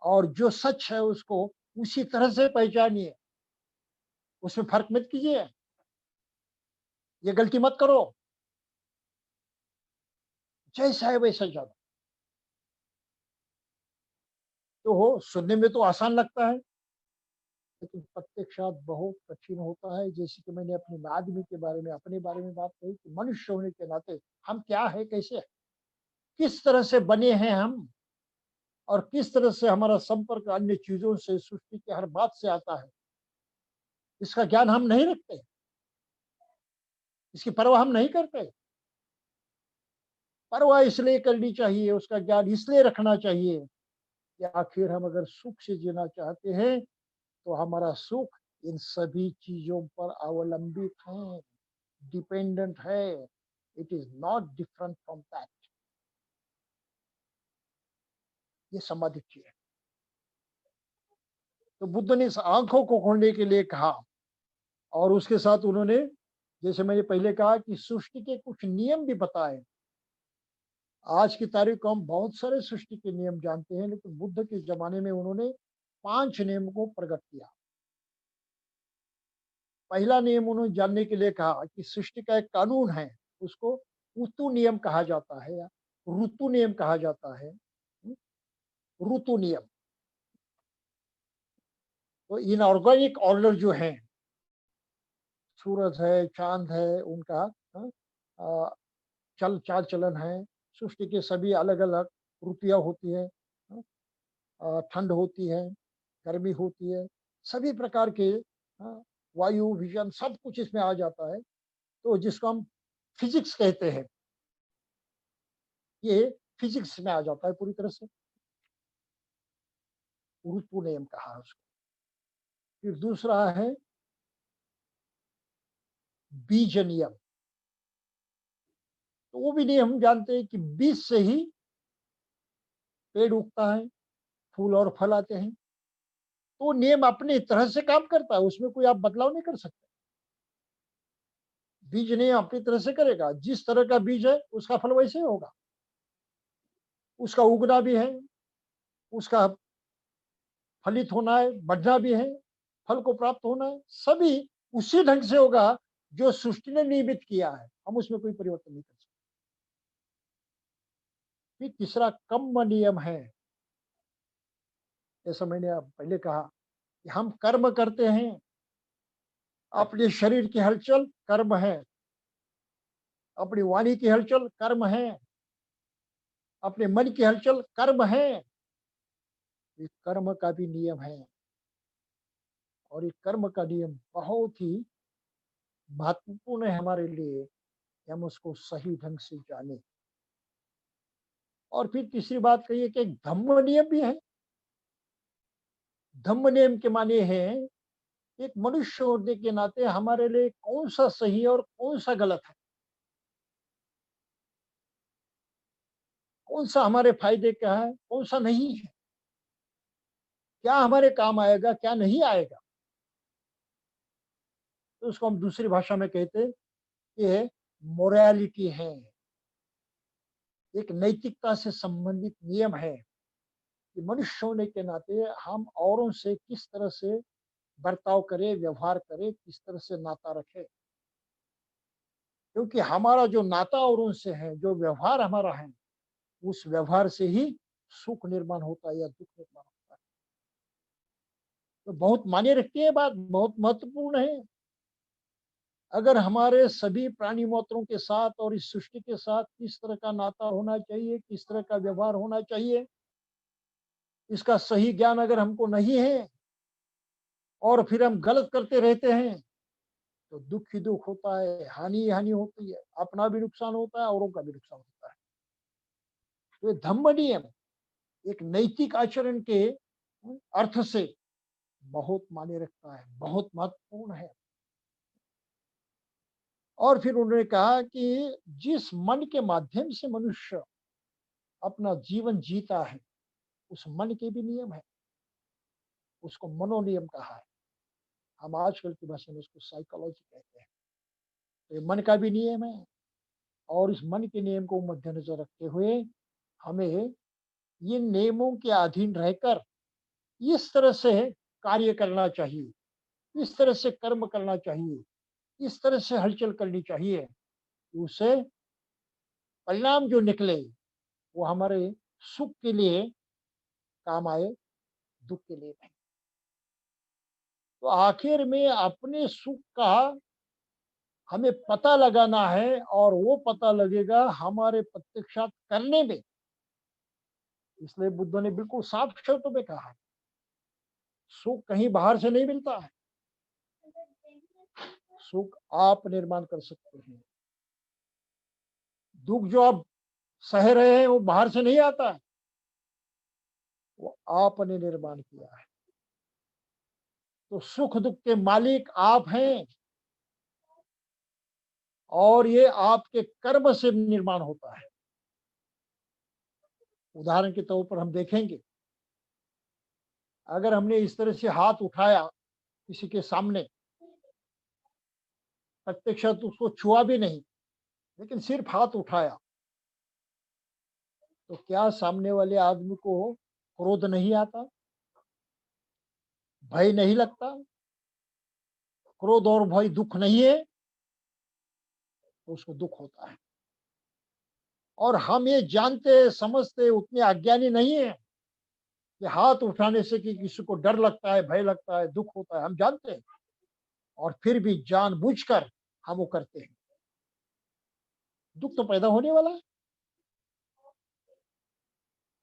और जो सच है उसको उसी तरह से पहचानिए। उसमें फ़र्क मत कीजिए, ये गलती मत करो, जैसा है वैसा जानो। तो हो सुनने में तो आसान लगता है, लेकिन प्रत्यक्षात बहुत कठिन होता है। जैसे कि मैंने अपने आदमी के बारे में, अपने बारे में बात कही कि मनुष्य होने के नाते हम क्या है, कैसे हैं, किस तरह से बने हैं हम और किस तरह से हमारा संपर्क अन्य चीज़ों से, सृष्टि की हर बात से आता है, इसका ज्ञान हम नहीं रखते, इसकी परवाह हम नहीं करते। परवाह इसलिए करनी चाहिए, उसका ज्ञान इसलिए रखना चाहिए कि आखिर हम अगर सुख से जीना चाहते हैं, तो हमारा सुख इन सभी चीज़ों पर अवलंबित है, डिपेंडेंट है। It is not different from that. ये समाधित है। तो बुद्ध ने इस आँखों को खोलने के लिए कहा और उसके साथ उन्होंने, जैसे मैंने पहले कहा कि सृष्टि के कुछ नियम भी बताए। आज की तारीख को हम बहुत सारे सृष्टि के नियम जानते हैं, लेकिन बुद्ध के ज़माने में उन्होंने 5 नियम को प्रकट किया। पहला नियम उन्होंने जानने के लिए कहा कि सृष्टि का एक कानून है, उसको ऋतु नियम कहा जाता है या ऋतु नियम कहा जाता है। ऋतु नियम। तो इनऑर्गेनिक ऑर्डर जो है, सूरज है, चाँद है, उनका अ, चल चाल-चलन है, सृष्टि के सभी अलग-अलग ऋतुएँ होती हैं, ठंड होती है, गर्मी होती है, सभी प्रकार के वायु, विजन सब कुछ इसमें आ जाता है। तो जिसको हम फिज़िक्स कहते हैं, ये फिज़िक्स में आ जाता है पूरी तरह से, ऋतु नियम कहा है उसको। फिर दूसरा है बीज नियम। तो वो भी नियम हम जानते हैं कि बीज से ही पेड़ उगता है, फूल और फल आते हैं। तो नियम अपनी तरह से काम करता है, उसमें कोई आप बदलाव नहीं कर सकते। बीज नियम अपनी तरह से करेगा, जिस तरह का बीज है उसका फल वैसे ही होगा। उसका उगना भी है, उसका फलित होना है, बढ़ना भी है, फल को प्राप्त होना है, सभी उसी ढंग से होगा जो सृष्टि ने नियमित किया है। हम उसमें कोई परिवर्तन नहीं कर सकते। फिर तीसरा कर्म नियम है। जैसा मैंने पहले कहा कि हम कर्म करते हैं, अपने शरीर की हलचल कर्म है, अपनी वाणी की हलचल कर्म है, अपने मन की हलचल कर्म है। ये कर्म का भी नियम है और ये कर्म का नियम बहुत ही महत्वपूर्ण है हमारे लिए कि हम उसको सही ढंग से जाने। और फिर तीसरी बात कही है कि एक धम्म नियम भी है। धम्म नियम के माने हैं एक मनुष्य होने के नाते हमारे लिए कौन सा सही है और कौन सा गलत है, कौन सा हमारे फायदे का है, कौन सा नहीं है, क्या हमारे काम आएगा, क्या नहीं आएगा। तो उसको हम दूसरी भाषा में कहते हैं कि ये मोरालिटी है, एक नैतिकता से संबंधित नियम है कि मनुष्य होने के नाते हम औरों से किस तरह से बर्ताव करें, व्यवहार करें, किस तरह से नाता रखें। क्योंकि हमारा जो नाता औरों से है, जो व्यवहार हमारा है, उस व्यवहार से ही सुख निर्माण होता है या दुख निर्माण होता है। तो बहुत मायने रखती है बात, बहुत महत्वपूर्ण है। अगर हमारे सभी प्राणी मात्रों के साथ और इस सृष्टि के साथ किस तरह का नाता होना चाहिए, किस तरह का व्यवहार होना चाहिए, इसका सही ज्ञान अगर हमको नहीं है और फिर हम गलत करते रहते हैं, तो दुख ही दुख होता है, हानि ही हानि होती है, अपना भी नुकसान होता है, औरों का भी नुकसान होता है। तो ये धम्म नियम एक नैतिक आचरण के अर्थ से बहुत मायने रखता है, बहुत महत्वपूर्ण है। और फिर उन्होंने कहा कि जिस मन के माध्यम से मनुष्य अपना जीवन जीता है, उस मन के भी नियम है, उसको मनोनियम कहा है। हम आजकल की भाषा में उसको साइकोलॉजी कहते हैं। तो ये मन का भी नियम है और इस मन के नियम को मद्देनजर रखते हुए हमें ये नियमों के अधीन रहकर इस तरह से कार्य करना चाहिए, इस तरह से कर्म करना चाहिए, इस तरह से हलचल करनी चाहिए कि उससे परिणाम जो निकले वो हमारे सुख के लिए काम आए, दुख के लिए नहीं। तो आखिर में अपने सुख का हमें पता लगाना है और वो पता लगेगा हमारे प्रत्यक्षात करने में। इसलिए बुद्ध ने बिल्कुल साफ शब्दों में कहा, सुख कहीं बाहर से नहीं मिलता है, सुख आप निर्माण कर सकते हैं। दुख जो आप सह रहे हैं वो बाहर से नहीं आता है, वो आपने निर्माण किया है। तो सुख दुख के मालिक आप हैं और ये आपके कर्म से निर्माण होता है। उदाहरण के तौर पर हम देखेंगे, अगर हमने इस तरह से हाथ उठाया किसी के सामने, प्रत्यक्षात उसको छुआ भी नहीं, लेकिन सिर्फ हाथ उठाया, तो क्या सामने वाले आदमी को क्रोध नहीं आता, भय नहीं लगता? क्रोध और भय दुख नहीं है, तो उसको दुख होता है। और हम ये जानते समझते उतने अज्ञानी नहीं है कि हाथ उठाने से कि किसी को डर लगता है, भय लगता है, दुख होता है, हम जानते हैं और फिर भी जानबूझकर हम वो करते हैं। दुख तो पैदा होने वाला है।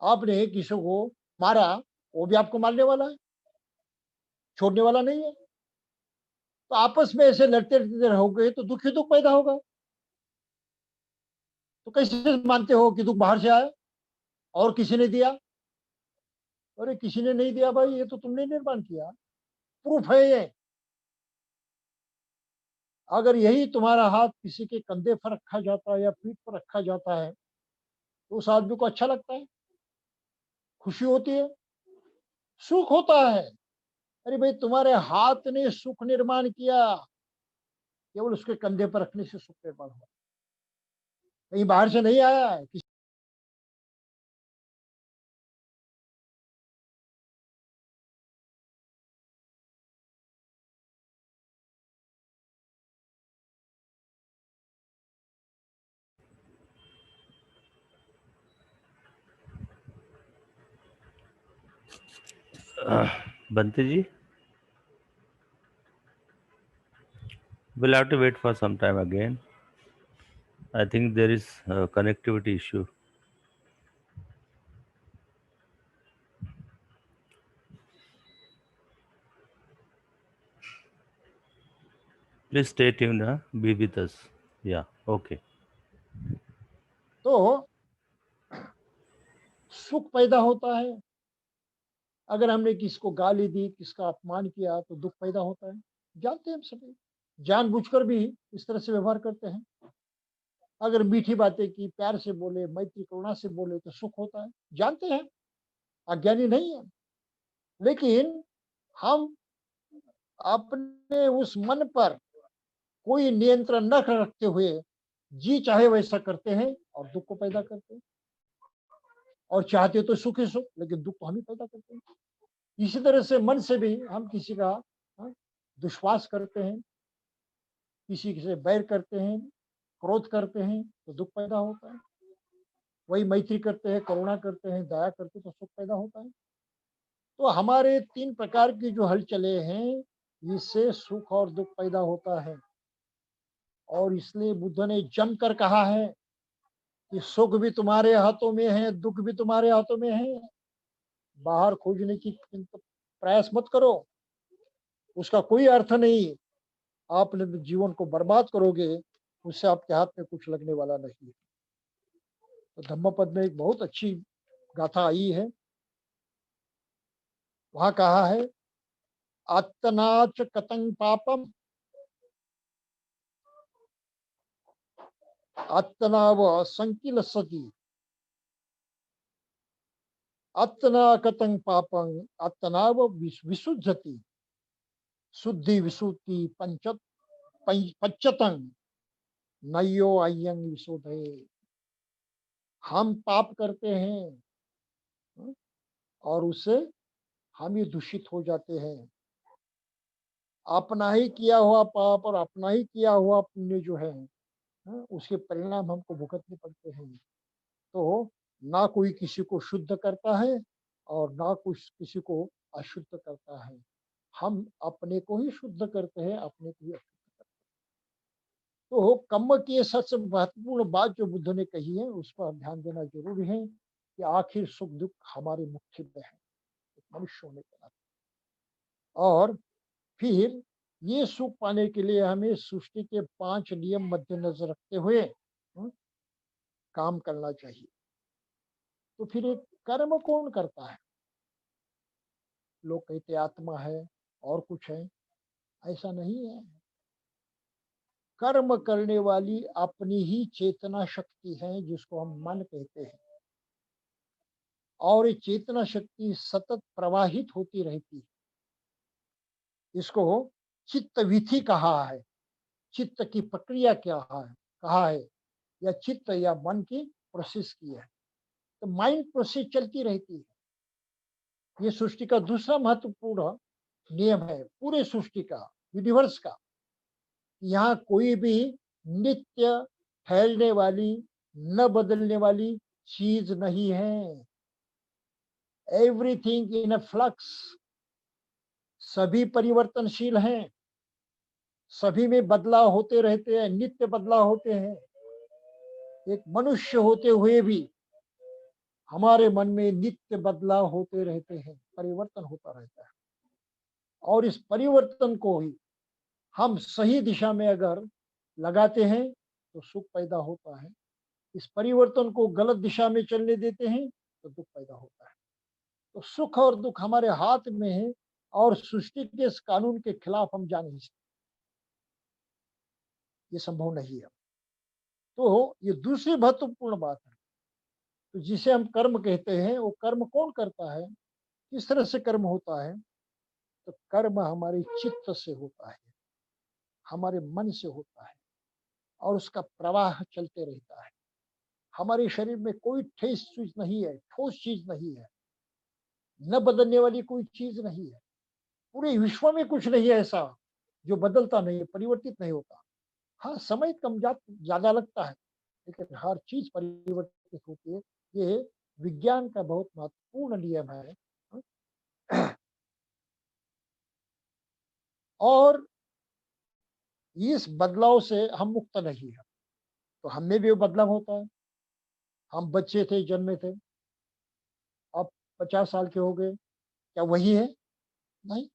आपने किसी को मारा, वो भी आपको मारने वाला है, छोड़ने वाला नहीं है। तो आपस में ऐसे लड़ते लड़ते रहोगे तो दुख ही दुख पैदा होगा। तो कैसे मानते हो कि दुख बाहर से आया और किसी ने दिया? अरे किसी ने नहीं दिया भाई, ये तो तुमने निर्माण किया, प्रूफ है ये। अगर यही तुम्हारा हाथ किसी के कंधे पर रखा जाता है या पीठ पर रखा जाता है, तो उस आदमी को अच्छा लगता है, खुशी होती है, सुख होता है। अरे भाई तुम्हारे हाथ ने सुख निर्माण किया, केवल उसके कंधे पर रखने से सुख निर्माण हुआ, कहीं बाहर से नहीं आया है। Bante ji, we'll have to wait for some time again. I think there is a connectivity issue. Please stay tuned, huh? Be with us. Yeah, okay. तो सुख पैदा होता है, अगर हमने किसको गाली दी, किसका अपमान किया, तो दुख पैदा होता है। जानते हैं हम सभी, जानबूझकर भी इस तरह से व्यवहार करते हैं। अगर मीठी बातें की, प्यार से बोले, मैत्री करुणा से बोले तो सुख होता है। जानते हैं, अज्ञानी नहीं है। लेकिन हम अपने उस मन पर कोई नियंत्रण न रखते हुए जी चाहे वैसा करते हैं और दुःख को पैदा करते हैं। और चाहते तो सुख ही सुख, लेकिन दुःख तो हम ही पैदा करते हैं। इसी तरह से मन से भी हम किसी का दुश्वास करते हैं, किसी से बैर करते हैं, क्रोध करते हैं तो दुःख पैदा होता है। वही मैत्री करते हैं, करुणा करते हैं, दया करते हैं तो सुख पैदा होता है। तो हमारे 3 प्रकार की जो हलचलें हैं, इससे सुख और दुःख पैदा होता है। और इसलिए बुद्ध ने जमकर कहा है कि सुख भी तुम्हारे हाथों में है, दुःख भी तुम्हारे हाथों में है। बाहर खोजने की प्रयास मत करो, उसका कोई अर्थ नहीं। आप जीवन को बर्बाद करोगे, उससे आपके हाथ में कुछ लगने वाला नहीं है। तो धम्मपद में एक बहुत अच्छी गाथा आई है। वहां कहा है, आत्तनाच कतं पापम आत्तनाव संकिल सती आत्तना कतं पापं आत्तनाव विशुद्धति शुद्धि विशुद्धि पच्चतं नयो अयं विशुद्धे। हम पाप करते हैं और उससे हम ही दूषित हो जाते हैं। अपना ही किया हुआ पाप और अपना ही किया हुआ पुण्य जो है, उसके परिणाम हमको भुगतने पड़ते हैं। तो ना कोई किसी को शुद्ध करता है और ना कुछ किसी को अशुद्ध करता है। हम अपने को ही शुद्ध करते हैं, अपने को ही अशुद्ध करते हैं। तो कर्म की ये सबसे महत्वपूर्ण बात जो बुद्ध ने कही है, उस पर ध्यान देना जरूरी है कि आखिर सुख दुख हमारे मुट्ठी में है, एक मनुष्य होने के नाते। और फिर ये सुख पाने के लिए हमें सृष्टि के 5 नियम मद्देनजर रखते हुए काम करना चाहिए। तो फिर एक कर्म कौन करता है? लोग कहते आत्मा है और कुछ है, ऐसा नहीं है। कर्म करने वाली अपनी ही चेतना शक्ति है, जिसको हम मन कहते हैं। और ये चेतना शक्ति सतत प्रवाहित होती रहती है। इसको चित्त विधि कहा है, चित्त की प्रक्रिया क्या है कहा है, या चित्त या मन की प्रोसेस की है। तो माइंड प्रोसेस चलती रहती है। ये सृष्टि का दूसरा महत्वपूर्ण नियम है, पूरे सृष्टि का, यूनिवर्स का। यहाँ कोई भी नित्य ठहरने वाली, न बदलने वाली चीज नहीं है। एवरीथिंग इन अ फ्लक्स, सभी परिवर्तनशील हैं, सभी में बदलाव होते रहते हैं, नित्य बदलाव होते हैं। एक मनुष्य होते हुए भी हमारे मन में नित्य बदलाव होते रहते हैं, परिवर्तन होता रहता है। और इस परिवर्तन को ही हम सही दिशा में अगर लगाते हैं तो सुख पैदा होता है। इस परिवर्तन को गलत दिशा में चलने देते हैं तो दुख पैदा होता है। तो सुख और दुख हमारे हाथ में है, और सृष्टि के इस कानून के खिलाफ हम जा नहीं सकते, ये संभव नहीं है। तो ये दूसरी महत्वपूर्ण बात है। तो जिसे हम कर्म कहते हैं, वो कर्म कौन करता है, किस तरह से कर्म होता है? तो कर्म हमारे चित्त से होता है, हमारे मन से होता है, और उसका प्रवाह चलते रहता है। हमारे शरीर में कोई ठोस चीज नहीं है, ठोस चीज नहीं है, न बदलने वाली कोई चीज नहीं है। पूरे विश्व में कुछ नहीं है ऐसा जो बदलता नहीं है, परिवर्तित नहीं होता। हाँ, समय कम ज्यादा लगता है, लेकिन हर चीज परिवर्तित होती है। ये विज्ञान का बहुत महत्वपूर्ण नियम है। और इस बदलाव से हम मुक्त नहीं है। तो हम में भी वो बदलाव होता है। हम बच्चे थे, जन्मे थे, अब 50 साल के हो गए, क्या वही है? नहीं।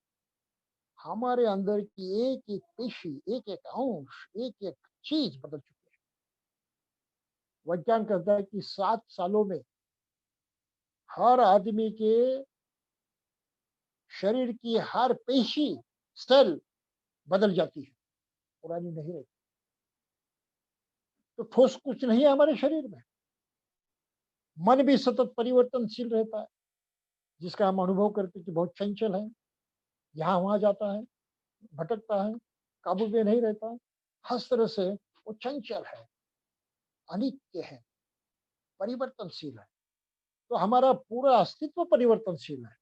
हमारे अंदर की एक एक पेशी, एक एक अंश, एक एक चीज बदल चुकी है। विज्ञान कहता है कि 7 सालों में हर आदमी के शरीर की हर पेशी, सेल बदल जाती है, पुरानी नहीं रहती। तो तो ठोस कुछ नहीं है हमारे शरीर में। मन भी सतत परिवर्तनशील रहता है, जिसका हम अनुभव करते हैं कि बहुत चंचल है, यहाँ वहाँ जाता है, भटकता है, काबू में नहीं रहता। हर तरह से वो चंचल है, अनित्य है, परिवर्तनशील है। तो हमारा पूरा अस्तित्व परिवर्तनशील है,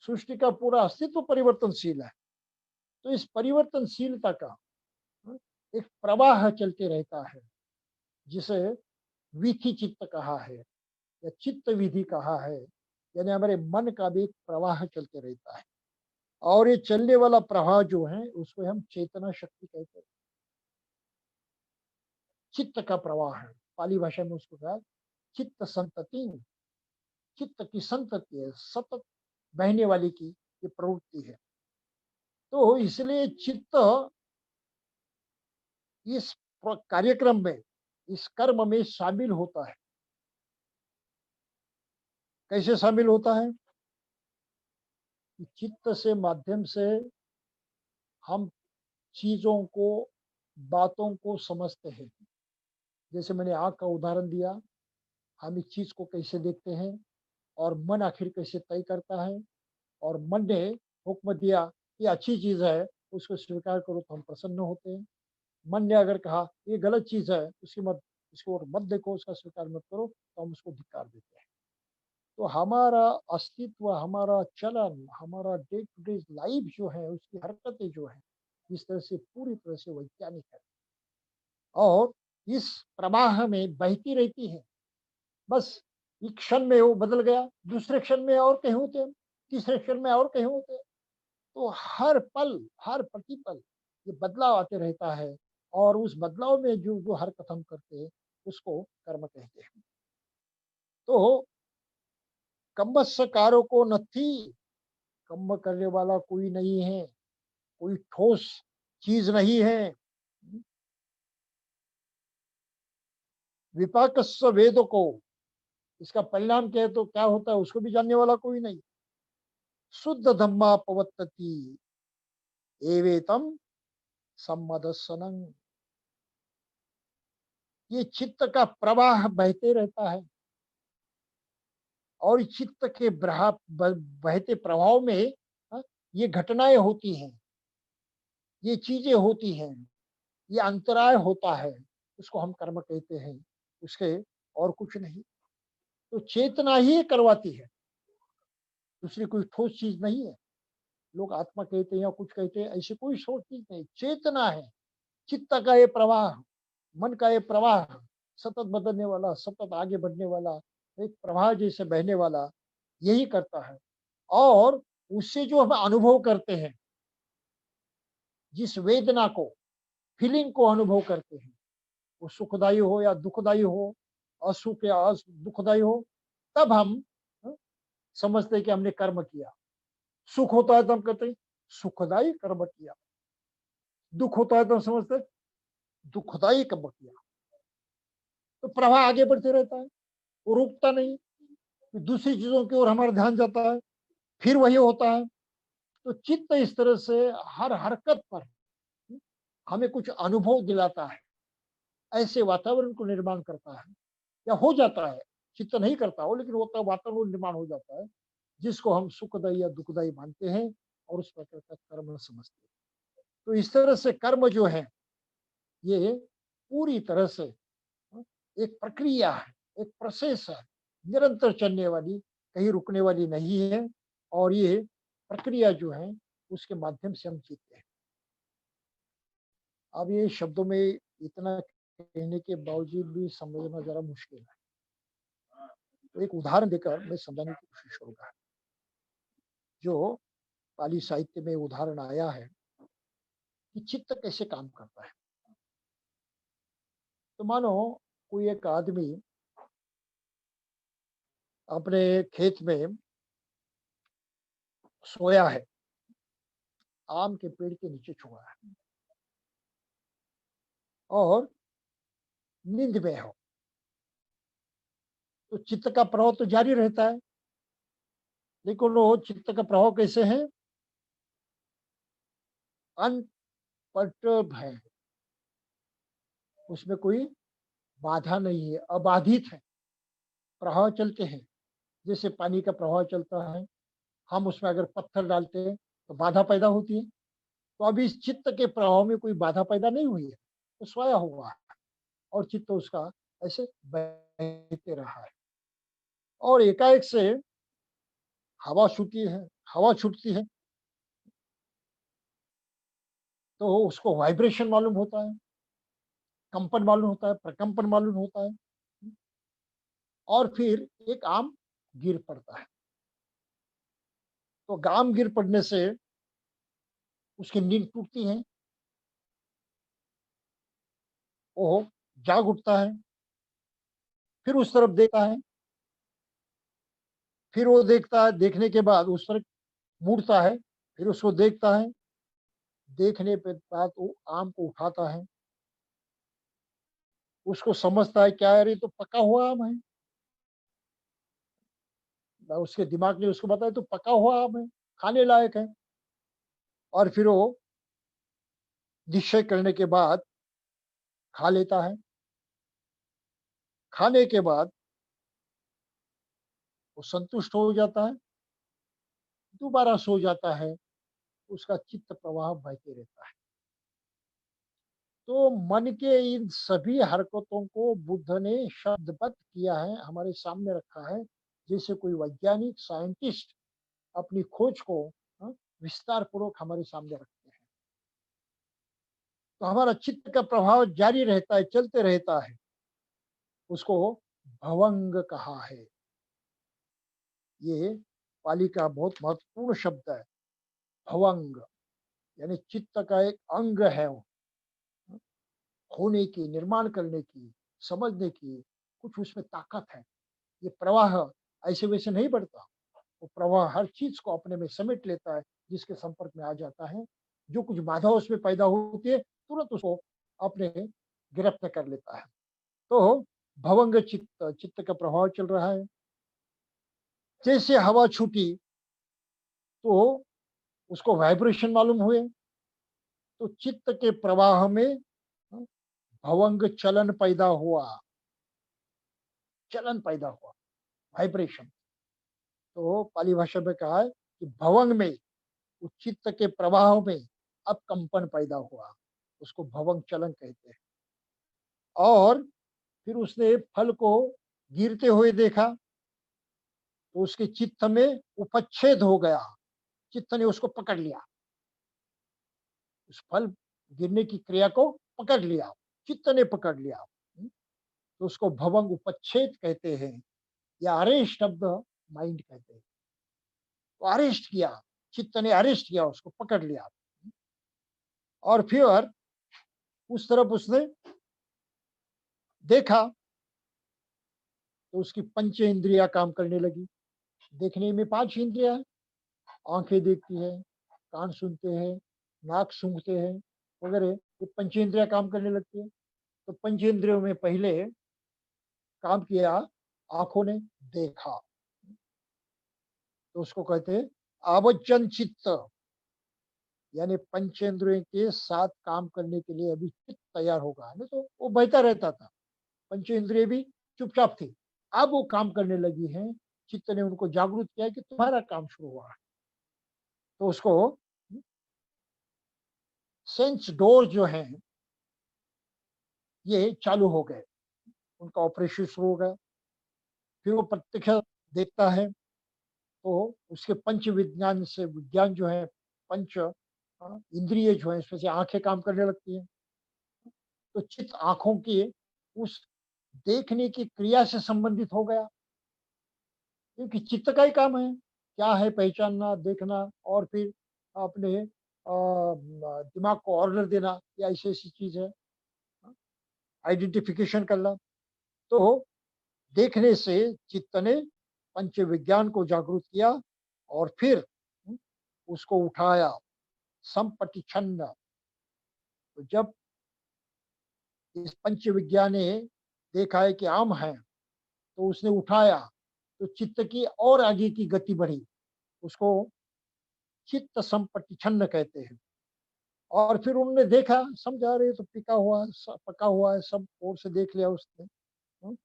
सृष्टि का पूरा अस्तित्व परिवर्तनशील है। तो इस परिवर्तनशीलता का अ, एक प्रवाह चलते रहता है, जिसे विधि चित्त कहा है या चित्त विधि कहा है, यानी हमारे मन का भी एक प्रवाह चलते रहता है। और ये चलने वाला प्रवाह जो है उसको हम चेतना शक्ति कहते हैं। चित्त का प्रवाह है, पाली भाषा में उसको कहा चित्त संतति। चित्त की संतति है, सतत बहने वाली की ये प्रवृत्ति है। तो इसलिए चित्त इस कार्यक्रम में, इस कर्म में शामिल होता है। कैसे शामिल होता है? कि चित्त से माध्यम से हम चीजों को, बातों को समझते हैं। जैसे मैंने आँख का उदाहरण दिया, हम इस चीज को कैसे देखते हैं और मन आखिर कैसे तय करता है। और मन ने हुक्म दिया कि अच्छी चीज है, उसको स्वीकार करो तो हम प्रसन्न होते हैं। मन ने अगर कहा ये गलत चीज है, उसकी ओर मत देखो, उसका स्वीकार मत करो, तो हम उसको धिक्कार देते हैं। तो हमारा अस्तित्व, हमारा चलन, हमारा डे टू डे लाइफ जो है, उसकी हरकतें जो है, इस तरह से पूरी तरह से वैज्ञानिक है और इस प्रवाह में बहती रहती है। बस एक क्षण में वो बदल गया, दूसरे क्षण में और कहीं होते हैं, तीसरे क्षण में और कहीं होते हैं। तो हर पल, हर प्रतिपल ये बदलाव आते रहता है और उस बदलाव में जो जो हरकत हम करते हैं, उसको कर्म कहते हैं। तो कम्बस्सकारों को नथी, कर्म करने वाला कोई नहीं है, कोई ठोस चीज नहीं है। विपाकस्व वेद को, इसका परिणाम क्या है तो क्या होता है उसको भी जानने वाला कोई नहीं। शुद्ध धम्मा पवत्तति एवेतम सम्मदसनं। ये चित्त का प्रवाह बहते रहता है और इस चित्त के बहते प्रभाव में ये घटनाएं होती हैं, ये चीजें होती हैं, ये अंतराय होता है, उसको हम कर्म कहते हैं। उसके और कुछ नहीं। तो चेतना ही ये करवाती है, दूसरी कोई ठोस चीज नहीं है। लोग आत्मा कहते हैं या कुछ कहते हैं, ऐसी कोई ठोस चीज नहीं, चेतना है। चित्त का ये प्रवाह, मन का ये प्रवाह, सतत बदलने वाला, सतत आगे बढ़ने वाला, एक प्रवाह जैसे बहने वाला, यही करता है। और उससे जो हम अनुभव करते हैं, जिस वेदना को, फीलिंग को अनुभव करते हैं, वो सुखदायी हो या दुखदायी हो, असुख या दुखदायी हो, तब हम समझते हैं कि हमने कर्म किया। सुख होता है तो हम कहते हैं सुखदायी कर्म किया, दुख होता है तो हम समझते हैं दुखदायी कर्म किया। तो प्रवाह आगे बढ़ते रहता है, वो रुकता नहीं। फिर दूसरी चीजों की ओर हमारा ध्यान जाता है, फिर वही होता है। तो चित्त इस तरह से हर हरकत पर हमें कुछ अनुभव दिलाता है, ऐसे वातावरण को निर्माण करता है या हो जाता है। चित्त नहीं करता हो, लेकिन वो वातावरण निर्माण हो जाता है, जिसको हम सुखदायी या दुखदायी मानते हैं और उस प्रकार का कर्म समझते हैं। तो इस तरह से कर्म जो है, ये पूरी तरह से एक प्रक्रिया है, एक प्रोसेस है, निरंतर चलने वाली, कहीं रुकने वाली नहीं है। और ये प्रक्रिया जो है, उसके माध्यम से हम जीते हैं। अब ये शब्दों में इतना कहने के बावजूद भी समझना जरा मुश्किल है। तो एक उदाहरण देकर मैं समझाने की कोशिश करूंगा। जो पाली साहित्य में उदाहरण आया है कि चित्त कैसे काम करता है। तो मानो कोई एक आदमी अपने खेत में सोया है, आम के पेड़ के नीचे छुआ है और नींद में हो। तो चित्त का प्रभाव तो जारी रहता है, लेकिन वो चित्त का प्रभाव कैसे है? अनपर्टर्ब है, उसमें कोई बाधा नहीं है, अबाधित है, प्रवाह चलते हैं। जैसे पानी का प्रवाह चलता है, हम उसमें अगर पत्थर डालते हैं तो बाधा पैदा होती है। तो अभी इस चित्त के प्रवाह में कोई बाधा पैदा नहीं हुई है, तो सोया हुआ है और चित्त उसका ऐसे बहते रहा है। और एकाएक से हवा छूटी है, हवा छूटती है तो उसको वाइब्रेशन मालूम होता है, कंपन मालूम होता है, प्रकंपन मालूम होता है और फिर एक आम गिर पड़ता है। तो आम गिर पड़ने से उसकी नींद टूटती है, वो जाग उठता है, फिर उस तरफ देखता है, फिर वो देखता है, देखने के बाद उस तरफ मुड़ता है, फिर उसको देखता है, देखने पे बाद वो आम को उठाता है, उसको समझता है क्या यार ये तो पका हुआ आम है। उसके दिमाग ने उसको बताया तो पका हुआ आम है, खाने लायक है। और फिर वो निश्चय करने के बाद खा लेता है। खाने के बाद वो संतुष्ट हो जाता है, दोबारा सो जाता है, उसका चित्त प्रवाह बहते रहता है। तो मन के इन सभी हरकतों को बुद्ध ने शब्दबद्ध किया है, हमारे सामने रखा है, जैसे कोई वैज्ञानिक साइंटिस्ट अपनी खोज को विस्तार पूर्वक हमारे सामने रखते हैं। तो हमारा चित्त का प्रभाव जारी रहता है, चलते रहता है, उसको भवंग कहा है। ये पाली का बहुत महत्वपूर्ण शब्द है, भवंग, यानी चित्त का एक अंग है वो, होने की, निर्माण करने की, समझने की, कुछ उसमें ताकत है। ये प्रवाह ऐसे वैसे नहीं बढ़ता, वो प्रवाह हर चीज को अपने में समेट लेता है, जिसके संपर्क में आ जाता है। जो कुछ बाधा उसमें पैदा होती है, तुरंत उसको अपने गिरफ्त कर लेता है। तो भवंग चित्त, चित्त का प्रभाव चल रहा है। जैसे हवा छूटी तो उसको वाइब्रेशन मालूम हुए, तो चित्त के प्रवाह में भवंग चलन पैदा हुआ, चलन पैदा हुआ, वाइब्रेशन। तो पाली भाषा में कहा है कि भवंग में, उस चित्त के प्रवाह में अब कंपन पैदा हुआ, उसको भवंग चलन कहते हैं। और फिर उसने फल को गिरते हुए देखा, तो उसके चित्त में उपच्छेद हो गया, चित्त ने उसको पकड़ लिया, उस फल गिरने की क्रिया को पकड़ लिया, चित्त ने पकड़ लिया। तो उसको भवंग उपच्छेद कहते हैं, या अरेस्ट ऑफ द माइंड कहते हैं। तो अरेस्ट किया, चित्त ने अरेस्ट किया, उसको पकड़ लिया। और फिर उस तरफ उसने देखा, तो उसकी पंच इंद्रियां काम करने लगी। देखने में पांच इंद्रियां हैं, आंखें देखती है, कान सुनते हैं, नाक सूंघते हैं वगैरह, ये पंचेंद्रियां काम करने लगती है। तो पंचेंद्रियों में पहले काम किया आंखों ने, देखा, तो उसको कहते हैं आवज्जन चित्त, यानी पंचेंद्रियों के साथ काम करने के लिए अभी चित्त तैयार होगा, नहीं तो वो बहता रहता था, पंचेंद्रिय भी चुपचाप थी। अब वो काम करने लगी हैं, चित्त ने उनको जागरूक किया कि तुम्हारा काम शुरू हुआ है। तो उसको सेंस डोर जो है ये चालू हो गए, उनका ऑपरेशन शुरू हो गया। फिर वो प्रत्यक्ष देखता है, तो उसके पंच विज्ञान से, विज्ञान जो है, पंच इंद्रिय जो है, इसमें से आंखें काम करने लगती है। तो चित्त आंखों की उस देखने की क्रिया से संबंधित हो गया, क्योंकि चित्त का ही काम है, क्या है, पहचानना, देखना और फिर अपने दिमाग को ऑर्डर देना, या ऐसी ऐसी चीज है, आइडेंटिफिकेशन करना। तो देखने से चित्त ने पंच विज्ञान को जागरूक किया और फिर उसको उठाया, संपटिछन्न। तो जब इस पंच विज्ञान ने देखा है कि आम है, तो उसने उठाया, तो चित्त की और आगे की गति बढ़ी, उसको चित्त संपटिछन्न कहते हैं। और फिर उन्होंने देखा, समझा रहे तो पका हुआ है, सब ओर से देख लिया उसने। हम्म,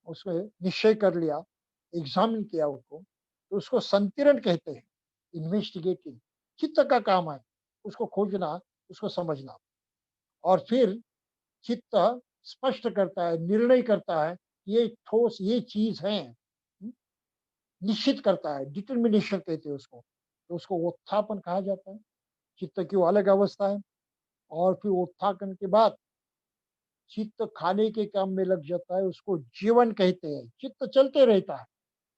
उसने निश्चय कर लिया, एग्जामिन किया उसको, तो उसको संकिरण कहते हैं, इन्वेस्टिगेटिंग। चित्त का काम है उसको खोजना, उसको समझना। और फिर चित्त स्पष्ट करता है, निर्णय करता है, ये ठोस ये चीज है। निश्चित करता है, डिटर्मिनेशन कहते हैं उसको, तो उसको उत्थापन कहा जाता है। चित्त की वो अलग अवस्था है। और फिर उत्थापन के बाद चित्त खाने के काम में लग जाता है, उसको जीवन कहते हैं। चित्त चलते रहता है,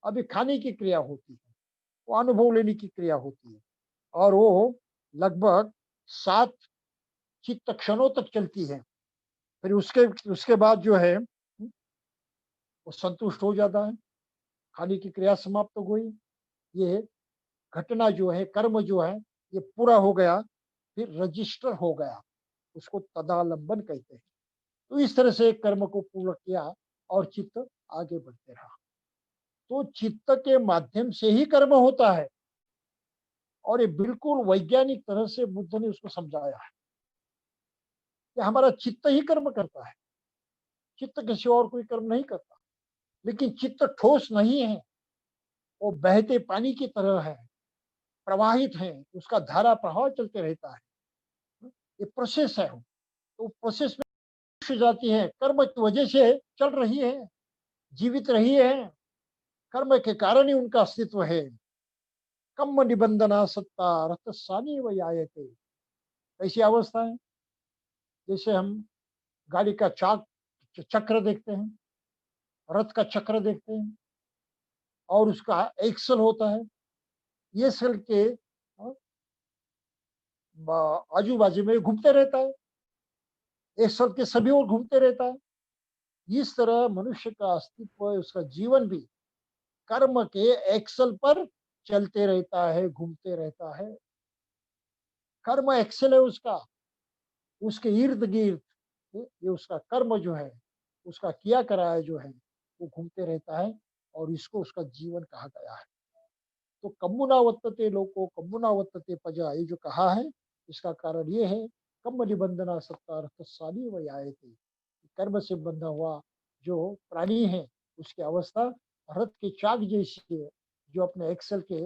अभी खाने की क्रिया होती है, वो अनुभव लेने की क्रिया होती है। और वो लगभग 7 चित्त क्षणों तक चलती है। फिर उसके उसके बाद जो है वो संतुष्ट हो जाता है, खाने की क्रिया समाप्त हो गई, ये घटना जो है, कर्म जो है, ये पूरा हो गया, फिर रजिस्टर हो गया, उसको तदालंबन कहते हैं। तो इस तरह से एक कर्म को पूर्ण किया और चित्त आगे बढ़ते रहा। तो चित्त के माध्यम से ही कर्म होता है, और ये बिल्कुल वैज्ञानिक तरह से बुद्ध ने उसको समझाया है कि हमारा चित्त ही कर्म करता है, चित्त किसी और कोई कर्म नहीं करता। लेकिन चित्त ठोस नहीं है, वो बहते पानी की तरह है, प्रवाहित है, उसका धारा प्रवाह चलते रहता है। ये प्रोसेस है, तो प्रोसेस में जाती है, कर्म की वजह से चल रही है, जीवित रही है, कर्म के कारण ही उनका अस्तित्व है। कम निबंधना सत्ता रतसानी व आयते। ऐसी अवस्था है जैसे हम गाड़ी का चाक चक्र देखते हैं, रथ का चक्र देखते हैं, और उसका एक्सल होता है, ये सल के आजू बाजू में घूमते रहता है, एक सल के सभी ओर घूमते रहता है। इस तरह मनुष्य का अस्तित्व, उसका जीवन भी कर्म के एक्सल पर चलते रहता है, घूमते रहता है। कर्म एक्सेल है उसका, उसके इर्द गिर्द ये उसका कर्म जो है, उसका किया कराया जो है, वो घूमते रहता है, और इसको उसका जीवन कहा गया है। तो कम्मुना वर्तते लोको कम्मुना वर्तते प्रजा, ये जो कहा है, इसका कारण ये है, कम्म निबंधना सत्ता रथसाली व आए थे। कर्म से बंधा हुआ जो प्राणी है, उसकी अवस्था रथ के चाक जैसी है, जो अपने एक्सल के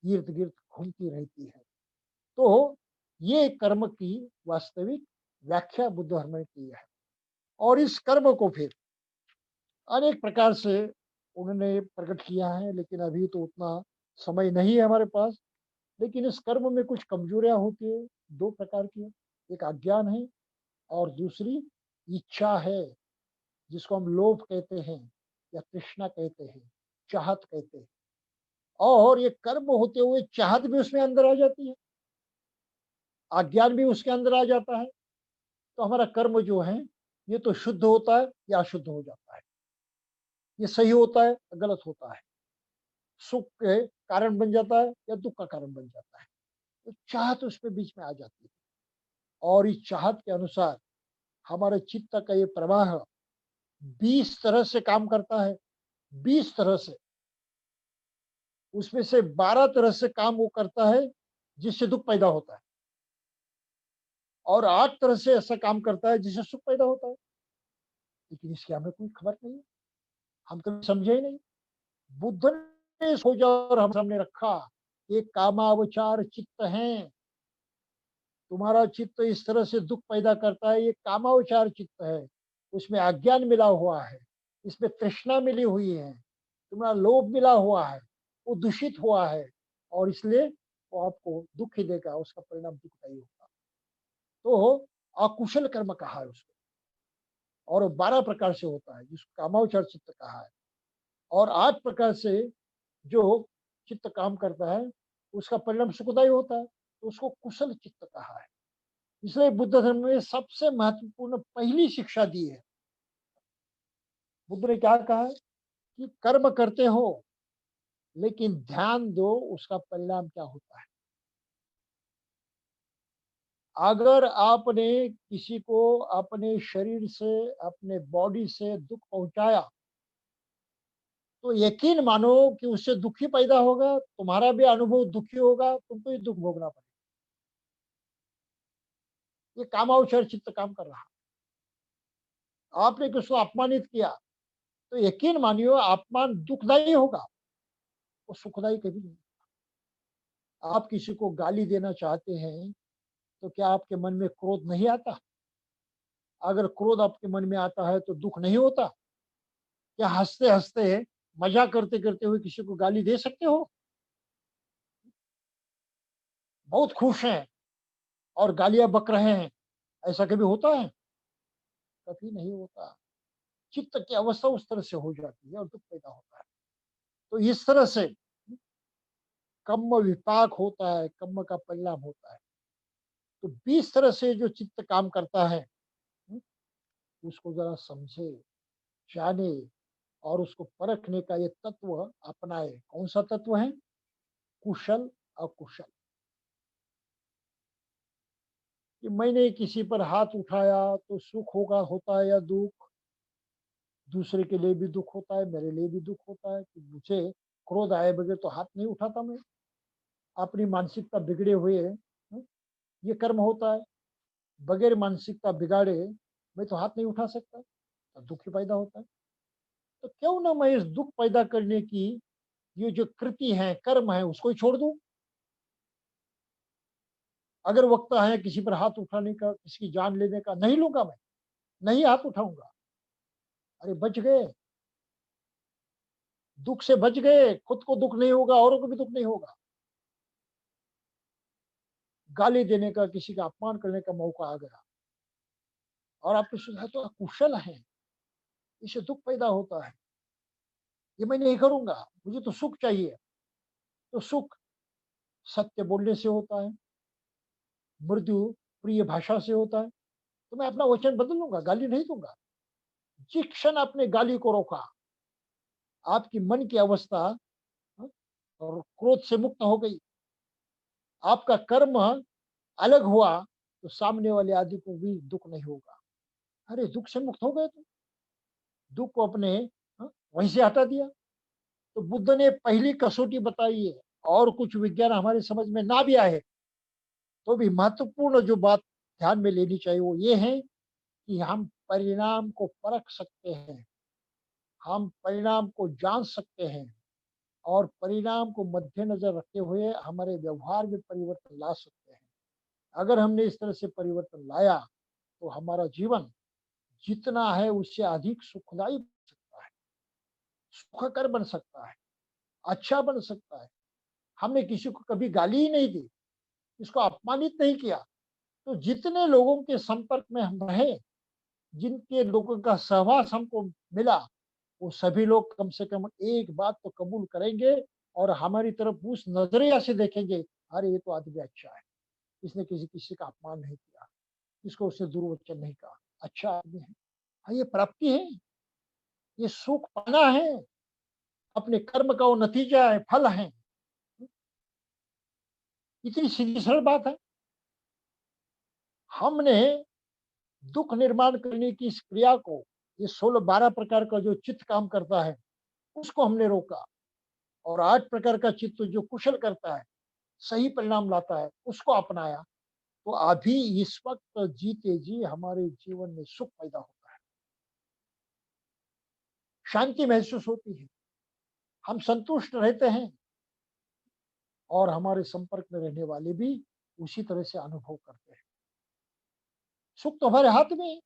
इर्द गिर्द घूमती रहती है। तो ये कर्म की वास्तविक व्याख्या बुद्ध धर्म ने की है। और इस कर्म को फिर अनेक प्रकार से उन्होंने प्रकट किया है, लेकिन अभी तो उतना समय नहीं है हमारे पास। लेकिन इस कर्म में कुछ कमजोरियां होती है, दो प्रकार की। एक अज्ञान है, और दूसरी इच्छा है, जिसको हम लोभ कहते हैं, या तृष्णा कहते हैं, चाहत कहते हैं। और ये कर्म होते हुए चाहत भी उसमें अंदर आ जाती है, अज्ञान भी उसके अंदर आ जाता है। तो हमारा कर्म जो है, ये तो शुद्ध होता है या अशुद्ध हो जाता है, ये सही होता है या गलत होता है, सुख के कारण बन जाता है या दुख का कारण बन जाता है। तो चाहत उसमें बीच में आ जाती है, और इस चाहत के अनुसार हमारे चित्त का ये प्रवाह 20 तरह से काम करता है, 20 तरह से। उसमें से 12 तरह से काम वो करता है जिससे दुख पैदा होता है, और 8 तरह से ऐसा काम करता है जिससे सुख पैदा होता है। लेकिन इसकी हमें कोई खबर नहीं है, हम कभी समझे ही नहीं। बुद्ध ने सोचा और हम सामने रखा, ये कामावचार चित्त है, तुम्हारा चित्त इस तरह से दुख पैदा करता है, ये कामावचार चित्त है, उसमें अज्ञान मिला हुआ है, इसमें तृष्णा मिली हुई है, तुम्हारा लोभ मिला हुआ है, वो दूषित हुआ है, और इसलिए वो आपको दुख ही देगा, उसका परिणाम दुखदायी होगा। तो अकुशल कर्म कहा है उसको, और 12 प्रकार से होता है, जिसको कामावचार चित्त कहा है। और 8 प्रकार से जो चित्त काम करता है, उसका परिणाम सुखदायी होता है, तो उसको कुशल चित्त कहा है। इसलिए बुद्ध धर्म में सबसे महत्वपूर्ण पहली शिक्षा दी है। बुद्ध ने क्या कहा है कि कर्म करते हो, लेकिन ध्यान दो उसका परिणाम क्या होता है। अगर आपने किसी को अपने शरीर से, अपने बॉडी से दुख पहुंचाया, तो यकीन मानो कि उससे दुखी पैदा होगा, तुम्हारा भी अनुभव दुखी होगा, तुमको ही दुख भोगना पड़ेगा। ये कामावचर चित्त काम कर रहा। आपने किसी को अपमानित किया तो यकीन मानिए अपमान दुखदायी होगा, वो सुखदायी कभी नहीं। आप किसी को गाली देना चाहते हैं तो क्या आपके मन में क्रोध नहीं आता? अगर क्रोध आपके मन में आता है तो दुख नहीं होता? क्या हंसते-हंसते, मज़ाक करते-करते हुए किसी को गाली दे सकते हो? बहुत खुश हैं और गालियाँ बक रहे हैं, ऐसा कभी होता है? कभी नहीं होता। चित्त की अवस्था उस तरह से हो जाती है और दुःख पैदा होता है। तो इस तरह से कर्म विपाक होता है, कर्म का परिणाम होता है। तो 20 तरह से जो चित्त काम करता है, हुँ, उसको ज़रा समझे, जाने और उसको परखने का ये तत्व अपनाए। कौन-सा तत्व है? कुशल, अकुशल। कि मैंने किसी पर हाथ उठाया तो सुख होगा होता है या दुःख? दूसरे के लिए भी दुःख होता है, मेरे लिए भी दुःख होता है कि मुझे क्रोध आए बगैर तो हाथ नहीं उठाता मैं। अपनी मानसिकता बिगड़े हुए, ये कर्म होता है। बगैर मानसिकता बिगाड़े मैं तो हाथ नहीं उठा सकता, तो दुःख ही पैदा होता है। तो क्यों ना मैं इस दुःख पैदा करने की ये जो कृति है, कर्म है, उसको ही छोड़ दूँ। अगर वक़्त है किसी पर हाथ उठाने का, किसी की जान लेने का, नहीं लूँगा मैं, नहीं हाथ उठाऊँगा। अरे बच गए, दुःख से बच गए, खुद को दुःख नहीं होगा, औरों को भी दुःख नहीं होगा। गाली देने का, किसी का अपमान करने का मौका आ गया और आपने सुना तो अकुशल हैं, इससे दुःख पैदा होता है। ये मैं नहीं करूँगा, मुझे तो सुख चाहिए। तो सुख सत्य बोलने से होता है, मृदु प्रिय भाषा से होता है। तो मैं अपना वचन बदल लूँगा, गाली नहीं दूँगा। जिस क्षण आपने गाली को रोका, आपकी मन की अवस्था हाँ, और क्रोध से मुक्त हो गई, आपका कर्म अलग हुआ, तो सामने वाले आदमी को भी दुःख नहीं होगा। अरे! दुःख से मुक्त हो गए तुम, दुःख को अपने वहीं से हटा दिया। तो बुद्ध ने पहली कसौटी बताई है और कुछ विज्ञान हमारी समझ में ना भी आए, तो भी महत्वपूर्ण जो बात ध्यान में लेनी चाहिए वो ये है कि हम परिणाम को परख सकते हैं, हम परिणाम को जान सकते हैं और परिणाम को मद्देनज़र रखते हुए हमारे व्यवहार में परिवर्तन ला सकते हैं। अगर हमने इस तरह से परिवर्तन लाया, तो हमारा जीवन जितना है उससे अधिक सुखदायी बन सकता है, सुखकर बन सकता है, अच्छा बन सकता है। हमने किसी को कभी गाली ही नहीं दी, इसको अपमानित नहीं किया, तो जितने लोगों के संपर्क में हम रहे, जिनके लोगों का सहवास हमको मिला, वो सभी लोग कम से कम एक बात तो कबूल करेंगे और हमारी तरफ उस नज़रिया से देखेंगे, अरे! ये तो आदमी अच्छा है, इसने किसी किसी का अपमान नहीं किया, इसको उसने दुर्वचन नहीं कहा, अच्छा आदमी है। हाँ, ये प्राप्ति है, ये सुख पाना है, अपने कर्म का वो नतीजा है, फल है। इतनी सीधी सरल बात है। हमने दुःख निर्माण करने की इस क्रिया को, ये 16-12 प्रकार का जो चित्त काम करता है, उसको हमने रोका और 8 प्रकार का चित्त जो कुशल करता है, सही परिणाम लाता है, उसको अपनाया। तो अभी इस वक़्त जीते जी हमारे जीवन में सुख पैदा होता है, शांति महसूस होती है, हम संतुष्ट रहते हैं और हमारे संपर्क में रहने वाले भी उसी तरह से अनुभव करते हैं। सुख तो हमारे हाथ में है,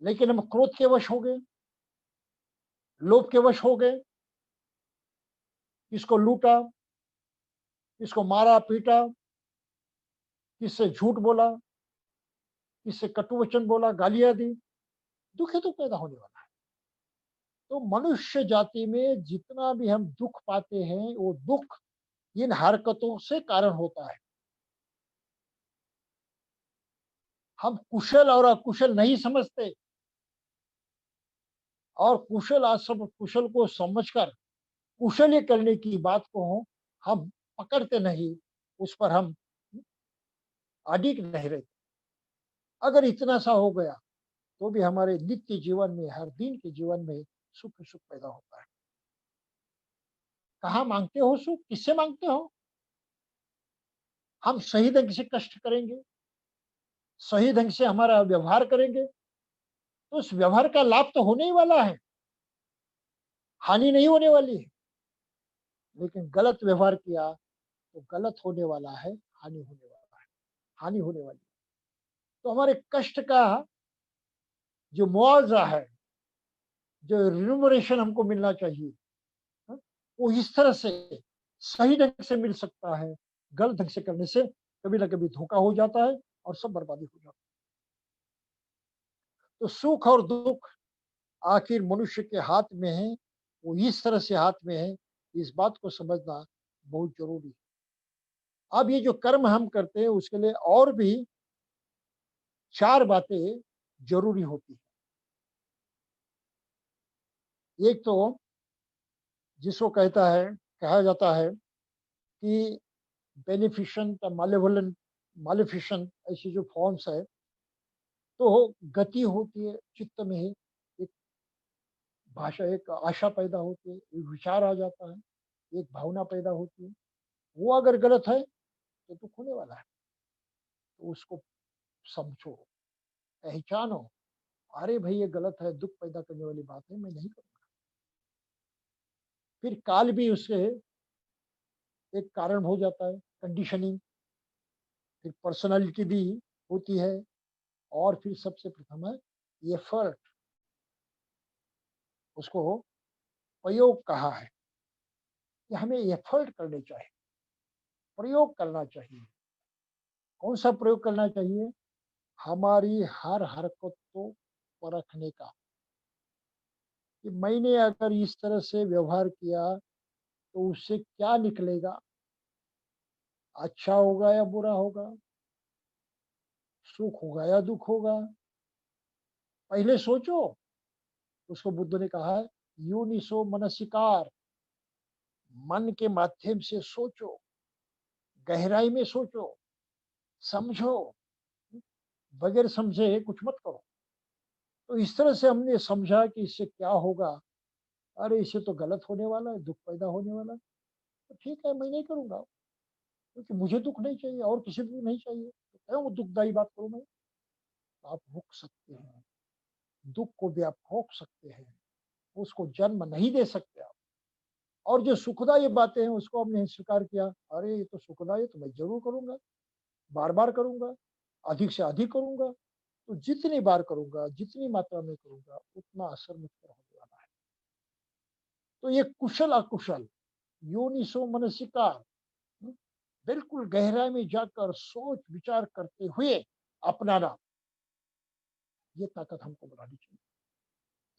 लेकिन हम क्रोध के वश हो गए, लोभ के वश हो गए, किसको लूटा, किसको मारा-पीटा, किससे झूठ बोला, किससे कटु वचन बोला, गालियाँ दी, दुःख ही दुःख पैदा होने वाला है। तो मनुष्य जाति में जितना भी हम दुःख पाते हैं, वो दुःख इन हरकतों से कारण होता है। हम कुशल और अकुशल नहीं समझते और कुशल असम कुशल को समझकर कुशल करने की बात को हम पकड़ते नहीं, उस पर हम अडिग नहीं रहते। अगर इतना सा हो गया, तो भी हमारे नित्य जीवन में, हर दिन के जीवन में सुख ही सुख पैदा होता है। कहाँ माँगते हो सुख? किससे माँगते हो? हम सही ढंग से कष्ट करेंगे, सही ढंग से हमारा व्यवहार करेंगे, तो उस व्यवहार का लाभ तो होने ही वाला है, हानि नहीं होने वाली है। लेकिन गलत व्यवहार किया तो गलत होने वाला है, हानि होने वाला है, हानि होने वाली है। तो हमारे कष्ट का जो मुआवजा है, जो रिम्यूनरेशन हमको मिलना चाहिए, हाँ, वो इस तरह से सही ढंग से मिल सकता है। गलत ढंग से करने से कभी ना कभी धोखा हो जाता है और सब बर्बादी हो जाती है। तो सुख और दुख आखिर मनुष्य के हाथ में है, वो इस तरह से हाथ में है, इस बात को समझना बहुत जरूरी है। अब ये जो कर्म हम करते हैं उसके लिए और भी 4 बातें ज़रूरी होती हैं। एक तो जिसको कहा जाता है कि बेनिफिसेंट, मालेवोलेंट, मालेफिसेंट, ऐसी जो फॉर्म्स है, तो गति होती है चित्त में ही, एक एक आशा पैदा होती है, एक विचार आ जाता है, एक भावना पैदा होती है। वो अगर गलत है तो दुःख होने वाला है। तो उसको समझो, पहचानो, अरे भई ये गलत है, दुःख पैदा करने वाली बात है, मैं नहीं करूँगा। फिर काल भी उसके एक कारण हो जाता है, कंडीशनिंग, फिर पर्सनैलिटी भी होती है, और फिर सबसे प्रथम है एफर्ट, उसको प्रयोग कहा है कि हमें एफर्ट करने चाहिए, प्रयोग करना चाहिए। कौन-सा प्रयोग करना चाहिए? हमारी हर हरकत को परखने का, कि मैंने अगर इस तरह से व्यवहार किया, तो उससे क्या निकलेगा? अच्छा होगा या बुरा होगा? सुख होगा या दुःख होगा? पहले सोचो। उसको बुद्ध ने कहा है, यूनिसो मनसिकार, मन के माध्यम से सोचो, गहराई में सोचो, समझो, बगैर समझे कुछ मत करो। तो इस तरह से हमने समझा कि इससे क्या होगा, अरे इससे तो गलत होने वाला है, दुःख पैदा होने वाला है, तो ठीक है मैं नहीं करूँगा, क्योंकि मुझे दुःख नहीं चाहिए और किसी को नहीं चाहिए, तो क्यों दुखदायी बात करूँ मैं? तो आप रुक सकते हैं, दुःख को भी आप रोक सकते हैं, उसको जन्म नहीं दे सकते आप। और जो सुखदायी बातें हैं उसको हमने स्वीकार किया, अरे ये तो सुखदायी है, तो मैं ज़रूर करूँगा, बार-बार करूँगा, अधिक से अधिक करूँगा। तो जितनी बार करूँगा, जितनी मात्रा में करूँगा, उतना असर मुझ पर होने वाला है। तो ये कुशल-अकुशल, योनिसो मनसिकार, हुँ, बिल्कुल गहराई में जाकर सोच-विचार करते हुए अपनाना, ये ताकत हमको बनानी चाहिए।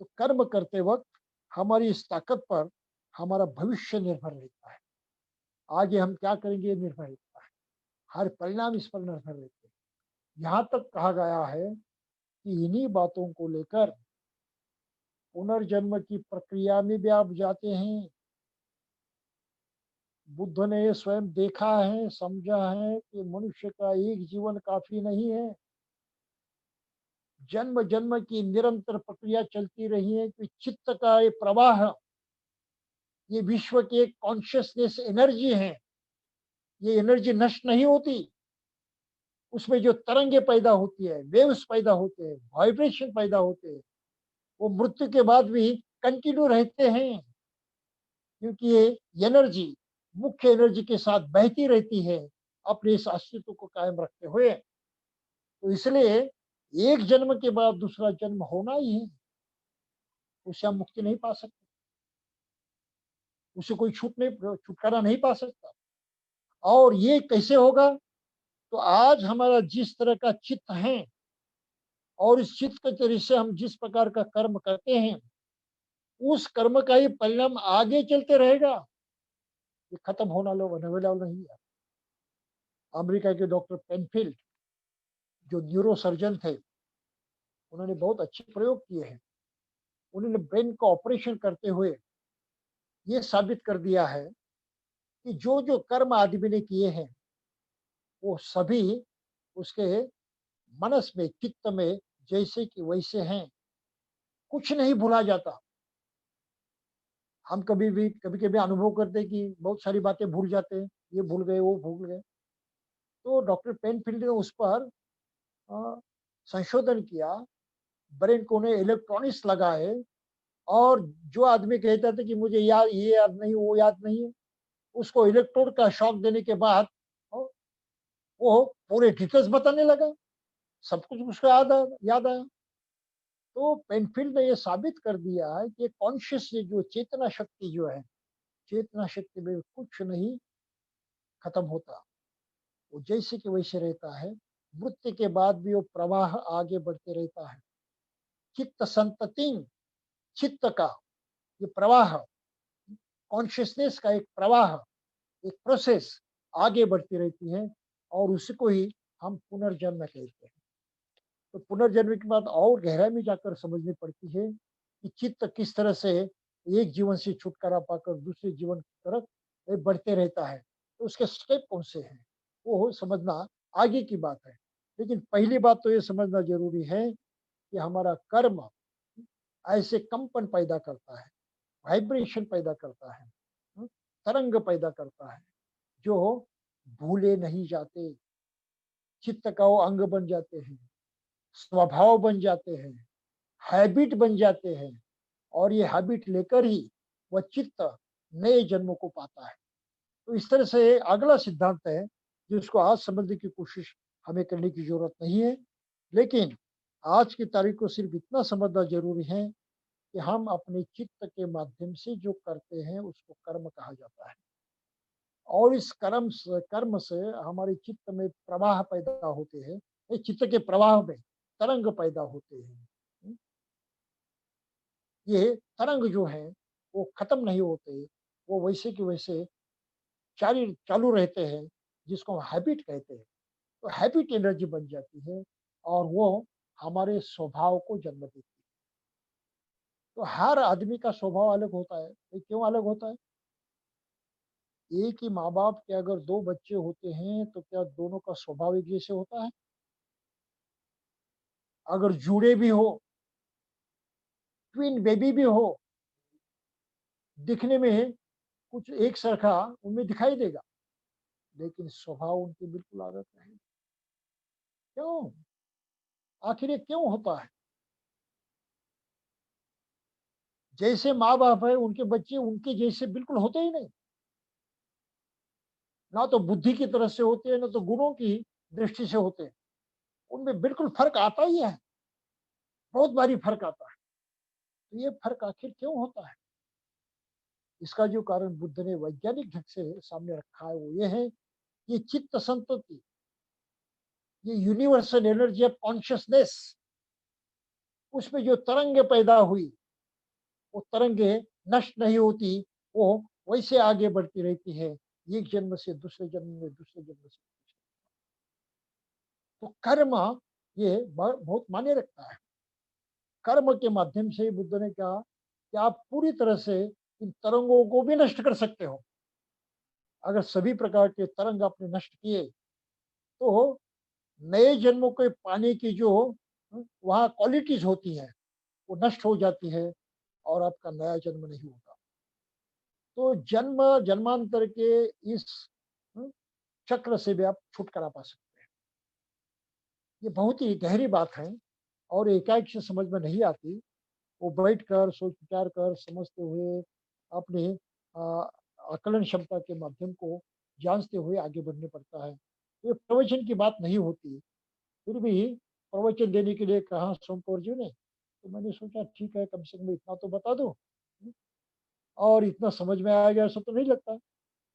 तो कर्म करते वक़्त हमारी इस ताकत पर हमारा भविष्य निर्भर रहता है। आगे हम क्या करेंगे ये निर्भर रहता है। हर परिणाम इस पर निर्भर रहते हैं। यहाँ तक कहा गया है कि इन्हीं बातों को लेकर पुनर्जन्म की प्रक्रिया में भी आप जाते हैं। बुद्ध ने ये स्वयं देखा है, समझा है कि मनुष्य का एक जीवन काफ़ी नहीं है। जन्म-जन्म की निरंतर प्रक्रिया चलती रही है कि चित्त का ये प्रवाह, ये विश्व की एक कॉन्शियसनेस एनर्जी है। ये एनर्जी नष्ट नहीं होती। उसमें जो तरंगे पैदा होती है, वेव्स पैदा होते हैं, वाइब्रेशन पैदा होते हैं, वो मृत्यु के बाद भी कंटिन्यू रहते हैं, क्योंकि ये एनर्जी मुख्य एनर्जी के साथ बहती रहती है, अपने इस अस्तित्व को कायम रखते हुए। तो इसलिए एक जन्म के बाद दूसरा जन्म होना ही है, उससे हम मुक्ति नहीं पा सकते, उससे कोई छुटकारा नहीं पा सकता। और ये कैसे होगा? तो आज हमारा जिस तरह का चित्त है और इस चित्त के तरीके से हम जिस प्रकार का कर्म करते हैं, उस कर्म का ही परिणाम आगे चलते रहेगा। ये खत्म होने वाला नहीं है। अमेरिका के डॉक्टर पेनफील्ड, जो न्यूरो सर्जन थे, उन्होंने बहुत अच्छे प्रयोग किए हैं। उन्होंने ब्रेन का ऑपरेशन करते हुए ये साबित कर दिया है कि जो-जो कर्म आदमी ने किए हैं, वो सभी उसके मनस में, चित्त में जैसे कि वैसे हैं, कुछ नहीं भूला जाता। हम कभी-कभी अनुभव करते हैं कि बहुत सारी बातें भूल जाते हैं, ये भूल गए, वो भूल गए। तो डॉक्टर पेनफील्ड ने उस पर संशोधन किया, ब्रेन को उन्हें इलेक्ट्रॉनिक्स लगाए, और जो आदमी कहता था कि मुझे ये याद नहीं, वो याद नहीं है, उसको इलेक्ट्रोड का शॉक देने के बाद अ, वो पूरे डिटेल्स बताने लगा, सब कुछ उसको याद आया। तो पेनफील्ड ने ये साबित कर दिया है कि कॉन्शियस जो चेतना शक्ति जो है, चेतना शक्ति में कुछ नहीं खत्म होता, वो जैसे कि वैसे रहता है। मृत्यु के बाद भी वो प्रवाह आगे बढ़ते रहता है। चित्त संतति, चित्त का ये प्रवाह, कॉन्शियसनेस का एक प्रवाह, एक प्रोसेस आगे बढ़ती रहती है, और उसी को ही हम पुनर्जन्म कहते हैं। तो पुनर्जन्म की बात और गहराई में जाकर समझनी पड़ती है कि चित्त किस तरह से एक जीवन से छुटकारा पाकर दूसरे जीवन की तरफ बढ़ते रहता है। तो उसके स्टेप कौन से हैं, वो समझना आगे की बात है। लेकिन पहली बात तो ये समझना जरूरी है कि हमारा कर्म ऐसे कंपन पैदा करता है, वाइब्रेशन पैदा करता है, हम्म, तरंग पैदा करता है, जो भूले नहीं जाते, चित्त का वो अंग बन जाते हैं, स्वभाव बन जाते हैं, हैबिट बन जाते हैं, और ये हैबिट लेकर ही वह चित्त नए जन्मों को पाता है। तो इस तरह से अगला सिद्धांत है जिसको आज समझने की कोशिश हमें करने की जरूरत नहीं है। लेकिन आज की तारीख को सिर्फ इतना समझना जरूरी है कि हम अपने चित्त के माध्यम से जो करते हैं उसको कर्म कहा जाता है, और इस कर्म से हमारे चित्त में प्रवाह पैदा होते हैं। ये चित्त के प्रवाह में तरंग पैदा होते हैं। ये तरंग जो है वो खत्म नहीं होते, वो वैसे के वैसे चाली चालू रहते हैं, जिसको हम हैबिट कहते हैं। तो हैबिट एनर्जी बन जाती है, और वो हमारे स्वभाव को जन्म देती है। तो हर आदमी का स्वभाव अलग होता है। ये क्यों अलग होता है? एक ही माँ बाप के अगर दो बच्चे होते हैं तो क्या दोनों का स्वभाव एक जैसे होता है? अगर जुड़े भी हो, ट्विन बेबी भी हो, दिखने में कुछ एक सरखा उनमें दिखाई देगा, लेकिन स्वभाव उनके बिल्कुल अलग है। क्यों? आखिर ये क्यों होता है? जैसे माँ बाप है, उनके बच्चे उनके जैसे बिल्कुल होते ही नहीं। ना तो बुद्धि की तरफ से होते हैं, ना तो गुणों की दृष्टि से होते हैं। उनमें बिल्कुल फर्क आता ही है, बहुत भारी फर्क आता है। तो ये फर्क आखिर क्यों होता है? इसका जो कारण बुद्ध ने वैज्ञानिक ढंग से सामने रखा है वो ये है, ये चित्त संतति, ये यूनिवर्सल एनर्जी ऑफ कॉन्शियसनेस, उसमें जो तरंगे पैदा हुई, वो तरंगे नष्ट नहीं होती, वो वैसे आगे बढ़ती रहती है, एक जन्म से दूसरे जन्म में, दूसरे जन्म से। तो कर्म ये बहुत मायने रखता है। कर्म के माध्यम से बुद्ध ने कहा कि आप पूरी तरह से इन तरंगों को भी नष्ट कर सकते हो। अगर सभी प्रकार के तरंग आपने नष्ट किए, तो नए जन्मों के पाने की जो वहाँ क्वालिटीज होती हैं वो नष्ट हो जाती है, और आपका नया जन्म नहीं होता। तो जन्म जन्मांतर के इस हम्म, चक्र से भी आप छुटकारा पा सकते हैं। ये बहुत ही गहरी बात है, और एकाएक से समझ में नहीं आती। वो बैठकर सोच विचार कर समझते हुए अपने अ, आकलन क्षमता के माध्यम को जांचते हुए आगे बढ़ने पड़ता है। ये प्रवचन की बात नहीं होती। फिर भी प्रवचन देने के लिए कहा सोमकौर जी ने, तो मैंने सोचा ठीक है, कम से कम इतना तो बता दो, और इतना समझ में आएगा ऐसा तो नहीं लगता।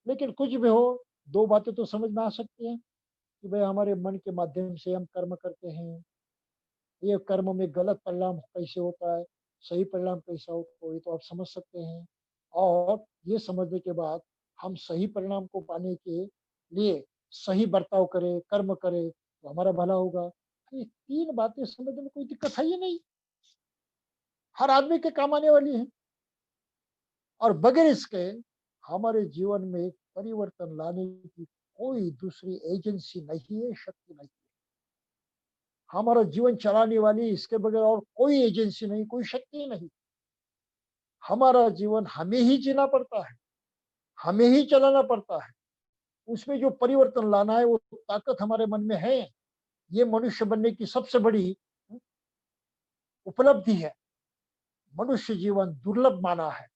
लेकिन कुछ भी हो, दो बातें तो समझ में आ सकती हैं कि भाई हमारे मन के माध्यम से हम कर्म करते हैं, ये कर्म में गलत परिणाम कैसे होता है, सही परिणाम कैसा होता है, ये तो आप समझ सकते हैं। और ये समझने के बाद हम सही परिणाम को पाने के लिए सही बर्ताव करें, कर्म करें, तो हमारा भला होगा। ये तीन बातें समझने में कोई दिक्कत है ही नहीं, हर आदमी के काम आने वाली है। और बगैर इसके हमारे जीवन में परिवर्तन लाने की कोई दूसरी एजेंसी नहीं है, शक्ति नहीं है। हमारा जीवन चलाने वाली इसके बगैर और कोई एजेंसी नहीं, कोई शक्ति नहीं। हमारा जीवन हमें ही जीना पड़ता है, हमें ही चलाना पड़ता है। उसमें जो परिवर्तन लाना है वो ताकत हमारे मन में है, ये मनुष्य बनने की सबसे बड़ी उपलब्धि है। मनुष्य जीवन दुर्लभ माना है,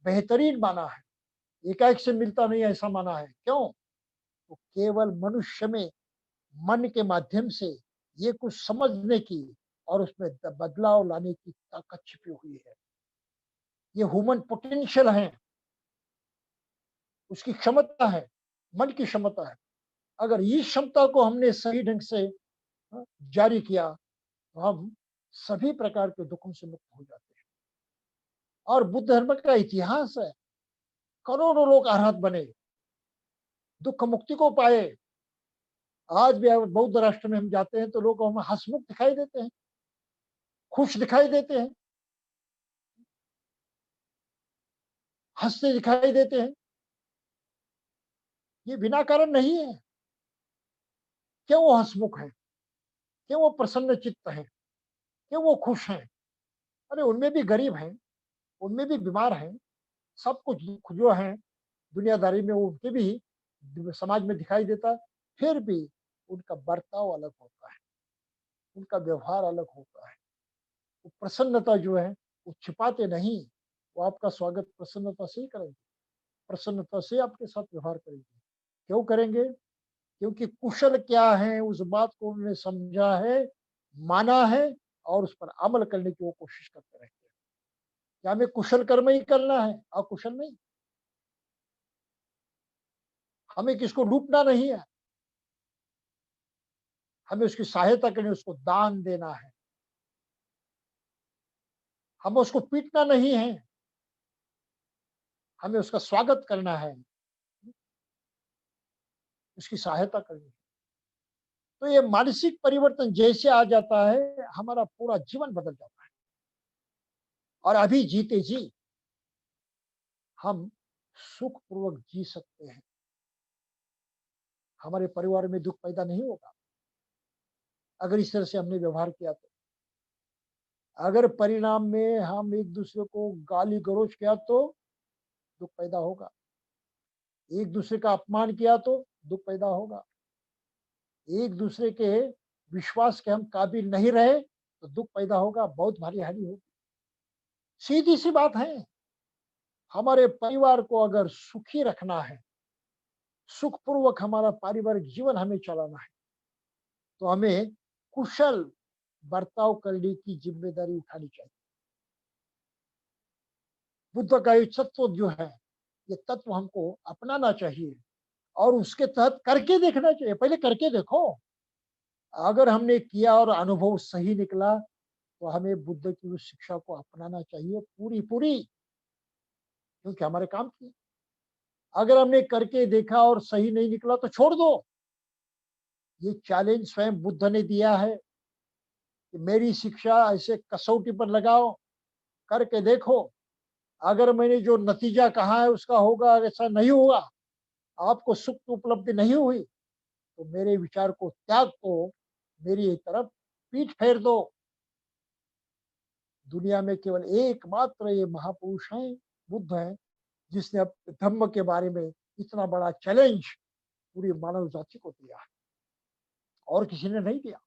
बेहतरीन माना है, एकाएक से मिलता नहीं ऐसा माना है। क्यों? तो केवल मनुष्य में मन के माध्यम से ये कुछ समझने की और उसमें बदलाव लाने की ताकत छिपी हुई है। ये ह्यूमन पोटेंशियल है, उसकी क्षमता है, मन की क्षमता है। अगर इस क्षमता को हमने सही ढंग से जारी किया तो हम सभी प्रकार के दुखों से मुक्त हो जाते हैं। और बुद्ध धर्म का इतिहास है, करोड़ों लोग अरहत बने, दुख मुक्ति को पाए। आज भी अगर बौद्ध राष्ट्र में हम जाते हैं तो लोग हमें हंसमुख दिखाई देते हैं, खुश दिखाई देते हैं, हंसते दिखाई देते हैं। ये बिना कारण नहीं है। क्यों वो हंसमुख है? क्यों वो प्रसन्न चित्त है? क्यों वो खुश हैं? अरे उनमें भी गरीब हैं, उनमें भी बीमार हैं, सब कुछ दुख जो है दुनियादारी में वो उनके भी समाज में दिखाई देता है। फिर भी उनका बर्ताव अलग होता है, उनका व्यवहार अलग होता है। वो प्रसन्नता जो है वो छिपाते नहीं, वो आपका स्वागत प्रसन्नता से ही करेंगे, प्रसन्नता से आपके साथ व्यवहार करेंगे। क्यों करेंगे? क्योंकि कुशल क्या है उस बात को उन्होंने समझा है, माना है और उस पर अमल करने की वो कोशिश करते रहते हैं। क्या हमें कुशल कर्म ही करना है, अकुशल नहीं? हमें किसको लूटना नहीं है, हमें उसकी सहायता करनी, उसको दान देना है। हमें उसको पीटना नहीं है, हमें उसका स्वागत करना है, उसकी सहायता करनी है। तो ये मानसिक परिवर्तन जैसे आ जाता है, हमारा पूरा जीवन बदल जाता है। और अभी जीते जी हम सुखपूर्वक जी सकते हैं। हमारे परिवार में दुख पैदा नहीं होगा अगर इस तरह से हमने व्यवहार किया तो। अगर परिणाम में हम एक दूसरे को गाली गलौज किया तो दुख पैदा होगा। एक दूसरे का अपमान किया तो दुख पैदा होगा। एक दूसरे के विश्वास के हम काबिल नहीं रहे तो दुख पैदा होगा, बहुत भारी हानि होगी। सीधी सी बात है। हमारे परिवार को अगर सुखी रखना है, सुखपूर्वक हमारा पारिवारिक जीवन हमें चलाना है, तो हमें कुशल बर्ताव करने की जिम्मेदारी उठानी चाहिए। बुद्ध का ये तत्व जो है, ये तत्व हमको अपनाना चाहिए और उसके तहत करके देखना चाहिए। पहले करके देखो, अगर हमने किया और अनुभव सही निकला तो हमें बुद्ध की उस शिक्षा को अपनाना चाहिए पूरी पूरी, क्योंकि हमारे काम की। अगर हमने करके देखा और सही नहीं निकला तो छोड़ दो। ये चैलेंज स्वयं बुद्ध ने दिया है कि मेरी शिक्षा ऐसे कसौटी पर लगाओ, करके देखो। अगर मैंने जो नतीजा कहा है उसका होगा, ऐसा नहीं हुआ, आपको सुख की उपलब्धि नहीं हुई, तो मेरे विचार को त्याग को, मेरी तरफ पीठ फेर दो। दुनिया में केवल एकमात्र ये महापुरुष हैं, बुद्ध हैं, जिसने अब धम्म के बारे में इतना बड़ा चैलेंज पूरी मानव जाति को दिया है, और किसी ने नहीं दिया।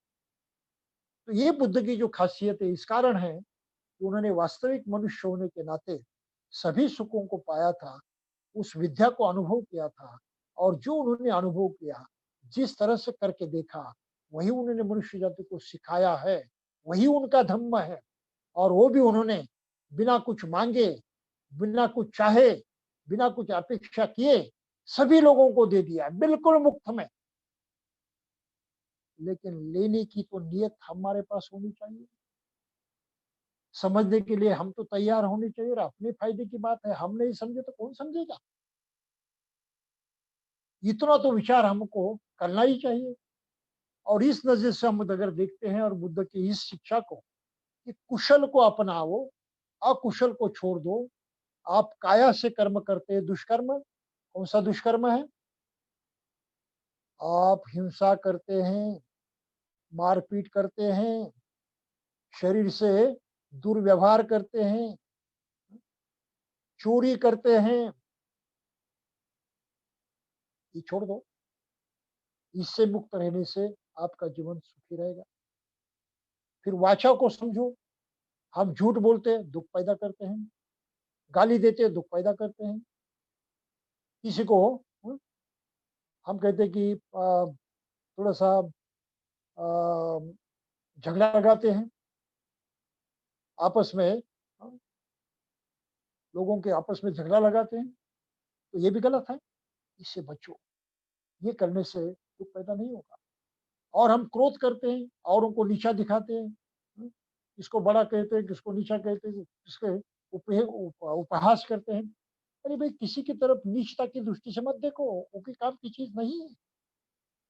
तो ये बुद्ध की जो खासियत है इस कारण है कि उन्होंने वास्तविक मनुष्य होने के नाते सभी सुखों को पाया था, उस विद्या को अनुभव किया था, और जो उन्होंने अनुभव किया, जिस तरह से करके देखा, वही उन्होंने मनुष्य जाति को सिखाया है, वही उनका धम्म है। और वो भी उन्होंने बिना कुछ मांगे, बिना कुछ चाहे, बिना कुछ अपेक्षा किए सभी लोगों को दे दिया, बिल्कुल मुफ्त में। लेकिन लेने की तो नियत हमारे पास होनी चाहिए, समझने के लिए हम तो तैयार होने चाहिए। और अपने फायदे की बात है, हम नहीं समझे तो कौन समझेगा? इतना तो विचार हमको करना ही चाहिए। और इस नजर से हम अगर देखते हैं और बुद्ध की इस शिक्षा को कि कुशल को अपनाओ, अकुशल को छोड़ दो। आप काया से कर्म करते हैं दुष्कर्म, कौन सा दुष्कर्म है? आप हिंसा करते हैं, मारपीट करते हैं, शरीर से दुर्व्यवहार करते हैं, चोरी करते हैं, ये छोड़ दो। इससे मुक्त रहने से आपका जीवन सुखी रहेगा। फिर वाचा को समझो, हम झूठ बोलते हैं, दुःख पैदा करते हैं, गाली देते हैं, दुःख पैदा करते हैं। किसी को हुँ, हम कहते हैं कि थोड़ा-सा झगड़ा लगाते हैं आपस में, लोगों के आपस में झगड़ा लगाते हैं, तो ये भी गलत है, इससे बचो। ये करने से दुःख पैदा नहीं होगा। और हम क्रोध करते हैं, औरों को नीचा दिखाते हैं, किसको बड़ा कहते हैं, किसको नीचा कहते हैं, किसके उपहास करते हैं। अरे भाई, किसी की तरफ नीचता की दृष्टि से मत देखो, वो कोई काम की चीज़ नहीं है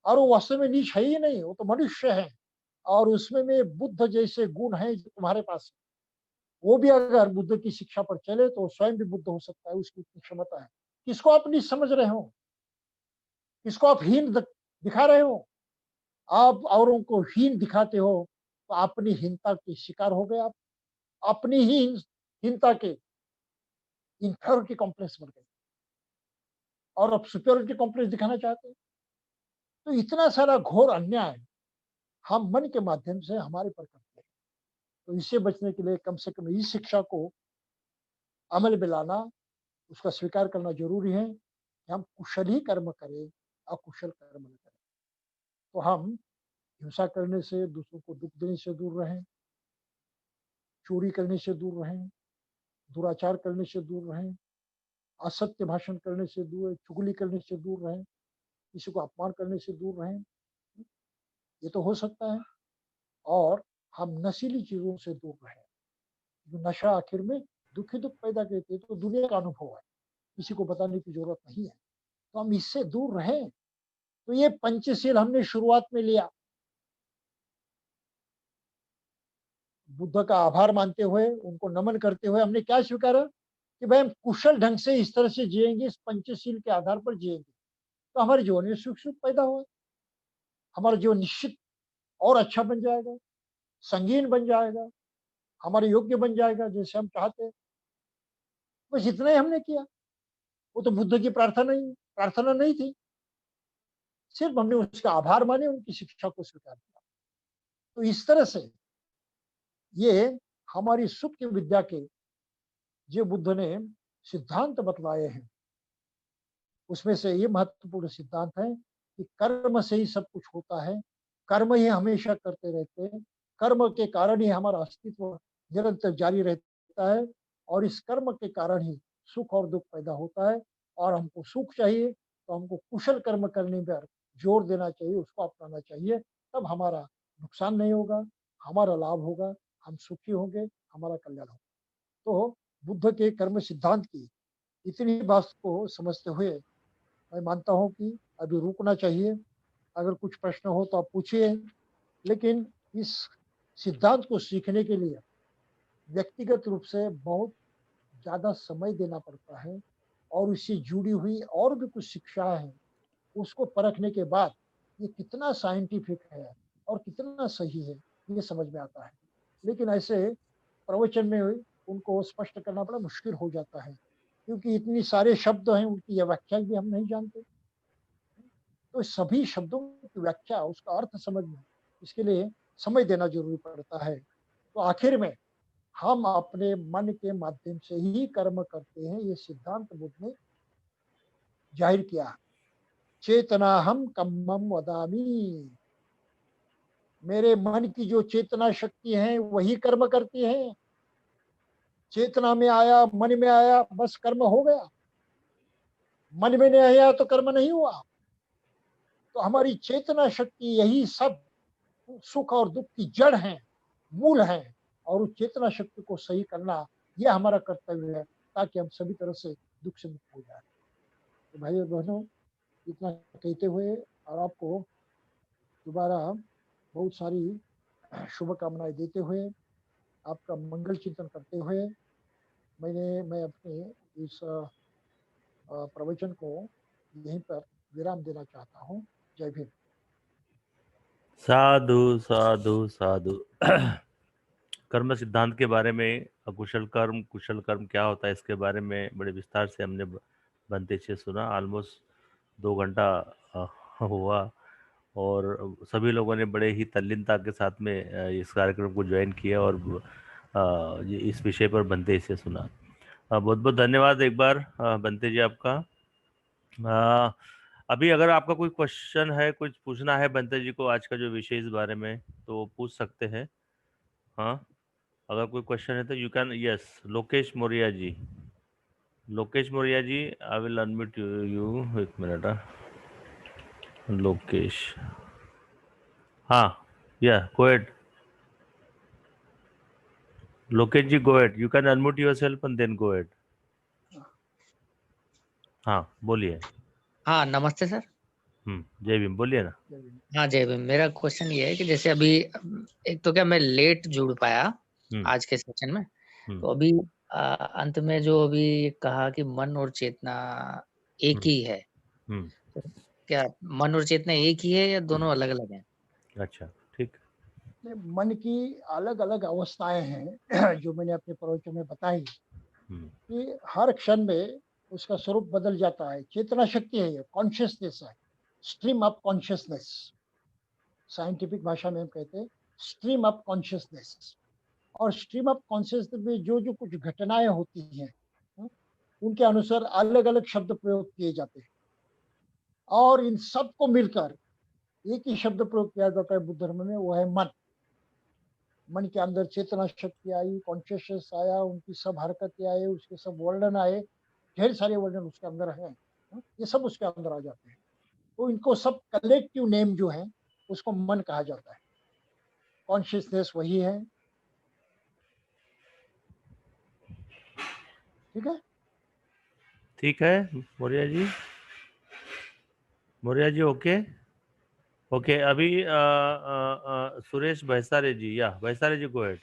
और वो वास्तव में नीच है ही नहीं, वो तो मनुष्य है और उसमें में बुद्ध जैसे गुण हैं जो तुम्हारे पास है। वो भी अगर बुद्ध की शिक्षा पर चले तो स्वयं भी बुद्ध हो सकता है, उसकी इतनी क्षमता है। किसको आप नीच समझ रहे हो? किसको आप हीन दिखा रहे हो? आप औरों को हीन दिखाते हो, तो अपनी हीनता के शिकार हो गए आप। अपनी ही हीनता के इन्फीरियरिटी कॉम्प्लेक्स बढ़ गए और अब सुपीरियरिटी कॉम्प्लेक्स दिखाना चाहते हैं। तो इतना सारा घोर अन्याय हम मन के माध्यम से हमारे पर करते हैं। तो इससे बचने के लिए कम से कम इस शिक्षा को अमल में लाना, उसका स्वीकार करना ज़रूरी है कि हम कुशल ही कर्म करें, अकुशल कर्म न करें। तो हम हिंसा करने से, दूसरों को दुःख देने से दूर रहें, चोरी करने से दूर रहें, दुराचार करने से दूर रहें, असत्य भाषण करने से दूर, चुगली करने से दूर रहें, किसी को अपमान करने से दूर रहें। ये तो हो सकता है। और हम नशीली चीज़ों से दूर रहें। जो नशा आखिर में दुःख ही दुःख पैदा करती है, तो दुनिया का अनुभव है, किसी को बताने की ज़रूरत नहीं है। तो हम इससे दूर रहें। तो ये पंचशील हमने शुरुआत में लिया, बुद्ध का आभार मानते हुए, उनको नमन करते हुए हमने क्या स्वीकारा कि भाई हम कुशल ढंग से इस तरह से जिएँगे, इस पंचशील के आधार पर जिएँगे, तो हमारे जीवन में सुख-सुख पैदा होगा। हमारा जीवन निश्चित और अच्छा बन जाएगा, संगीन बन जाएगा, हमारे योग्य बन जाएगा जैसे हम चाहते हैं। बस इतना ही हमने किया। वो तो बुद्ध की प्रार्थना नहीं थी। सिर्फ हमने उसका आभार माने, उनकी शिक्षा को स्वीकार किया। तो इस तरह से ये हमारी सुख की विद्या के जो बुद्ध ने सिद्धांत बतलाए हैं, उसमें से ये महत्वपूर्ण सिद्धांत है कि कर्म से ही सब कुछ होता है। कर्म ही हमेशा करते रहते हैं। कर्म के कारण ही हमारा अस्तित्व निरंतर जारी रहता है और इस कर्म के कारण ही सुख और दुःख पैदा होता है। और हमको सुख चाहिए तो हमको कुशल कर्म करने पर जोर देना चाहिए, उसको अपनाना चाहिए। तब हमारा नुकसान नहीं होगा, हमारा लाभ होगा, हम सुखी होंगे, हमारा कल्याण होगा। तो बुद्ध के कर्म सिद्धांत की इतनी बात को समझते हुए मैं मानता हूँ कि अभी रुकना चाहिए। अगर कुछ प्रश्न हो तो आप पूछिए, लेकिन इस सिद्धांत को सीखने के लिए व्यक्तिगत रूप से बहुत ज़्यादा समय देना पड़ता है और उससे जुड़ी हुई और भी कुछ शिक्षाएँ हैं, उसको परखने के बाद ये कितना साइंटिफिक है और कितना सही है, ये समझ में आता है। लेकिन ऐसे प्रवचन में उनको स्पष्ट करना बड़ा मुश्किल हो जाता है, क्योंकि इतनी सारे शब्द हैं, उनकी ये व्याख्या भी हम नहीं जानते। तो सभी शब्दों की व्याख्या, उसका अर्थ समझना, इसके लिए समय देना ज़रूरी पड़ता है। तो आखिर में हम अपने मन के माध्यम से ही कर्म करते हैं, ये सिद्धांत बुद्ध ने ज़ाहिर किया। चेतनाहं कम्मं वदामि, मेरे मन की जो चेतना शक्ति है वही कर्म करती है। चेतना में आया, मन में आया, बस कर्म हो गया। मन में नहीं आया तो कर्म नहीं हुआ। तो हमारी चेतना शक्ति यही सब सुख और दुःख की जड़ है, मूल है और उस चेतना शक्ति को सही करना, ये हमारा कर्तव्य है, ताकि हम सभी तरह से दुःख से मुक्त हो जाएँ। तो भाइयों और बहनों, इतना कहते हुए और आपको दोबारा बहुत सारी शुभकामनाएँ देते हुए, आपका मंगल चिंतन करते हुए, मैं अपने इस प्रवचन को यहीं पर विराम देना चाहता हूँ। जय भीम। साधु साधु साधु। कर्म सिद्धांत के बारे में, अकुशल कर्म कुशल कर्म क्या होता है, इसके बारे में बड़े विस्तार से हमने बनते से सुना। ऑलमोस्ट 2 घंटा हुआ और सभी लोगों ने बड़े ही तल्लीनता के साथ में इस कार्यक्रम को ज्वाइन किया और इस विषय पर बनते से सुना। बहुत बहुत धन्यवाद एक बार बनते जी आपका। अ, अभी अगर आपका कोई क्वेश्चन है, कुछ पूछना है बनते जी को आज का जो विषय इस बारे में, तो पूछ सकते हैं। हाँ, अगर कोई क्वेश्चन है तो you can. Yes, Lokesh Maurya ji. Lokesh Maurya ji, I will unmute you. एक मिनट। लोकेश, हाँ, yeah go ahead. Lokesh ji, go ahead, you can unmute yourself and then go ahead. हाँ, बोलिए। हाँ, नमस्ते सर। जय भीम, बोलिए ना। हाँ, जय भीम। मेरा क्वेश्चन ये है कि जैसे अभी एक तो क्या मैं लेट जुड़ पाया हम्म आज के सेशन में, हम्म तो अभी अंत में जो अभी कहा कि मन और चेतना एक हम्म ही है, हम्म, तो क्या मन और चेतना एक ही है या दोनों अलग-अलग हैं? अच्छा, ठीक। मन की अलग-अलग अवस्थाएं हैं जो मैंने अपने प्रवचन में बताई हम्म कि हर क्षण में उसका स्वरूप बदल जाता है। चेतना शक्ति है, ये कॉन्शियसनेस है, स्ट्रीम ऑफ कॉन्शियसनेस। साइंटिफिक भाषा में हम कहते हैं स्ट्रीम ऑफ कॉन्शियसनेस। और स्ट्रीम ऑफ कॉन्शियसनेस में जो कुछ घटनाएं होती हैं, हम्म, उनके अनुसार अलग-अलग शब्द प्रयोग किए जाते हैं और इन सबको मिलकर एक ही शब्द प्रयोग किया जाता है बुद्ध धर्म में, वो है मन। मन के अंदर चेतना शक्ति आई, कॉन्शियसनेस आया, उनकी सब हरकतें आए, उसके सब वर्णन आए, ढेर सारे वर्णन उसके अंदर हैं। ये सब उसके अंदर आ जाते हैं। तो इनको सब कलेक्टिव नेम जो है उसको मन कहा जाता है। कॉन्शियसनेस वही है। ठीक है। ठीक है मौर्य जी। मौर्य जी, ओके। ओके, अभी सुरेश भैसारे जी, या Bhaisare ji, go ahead,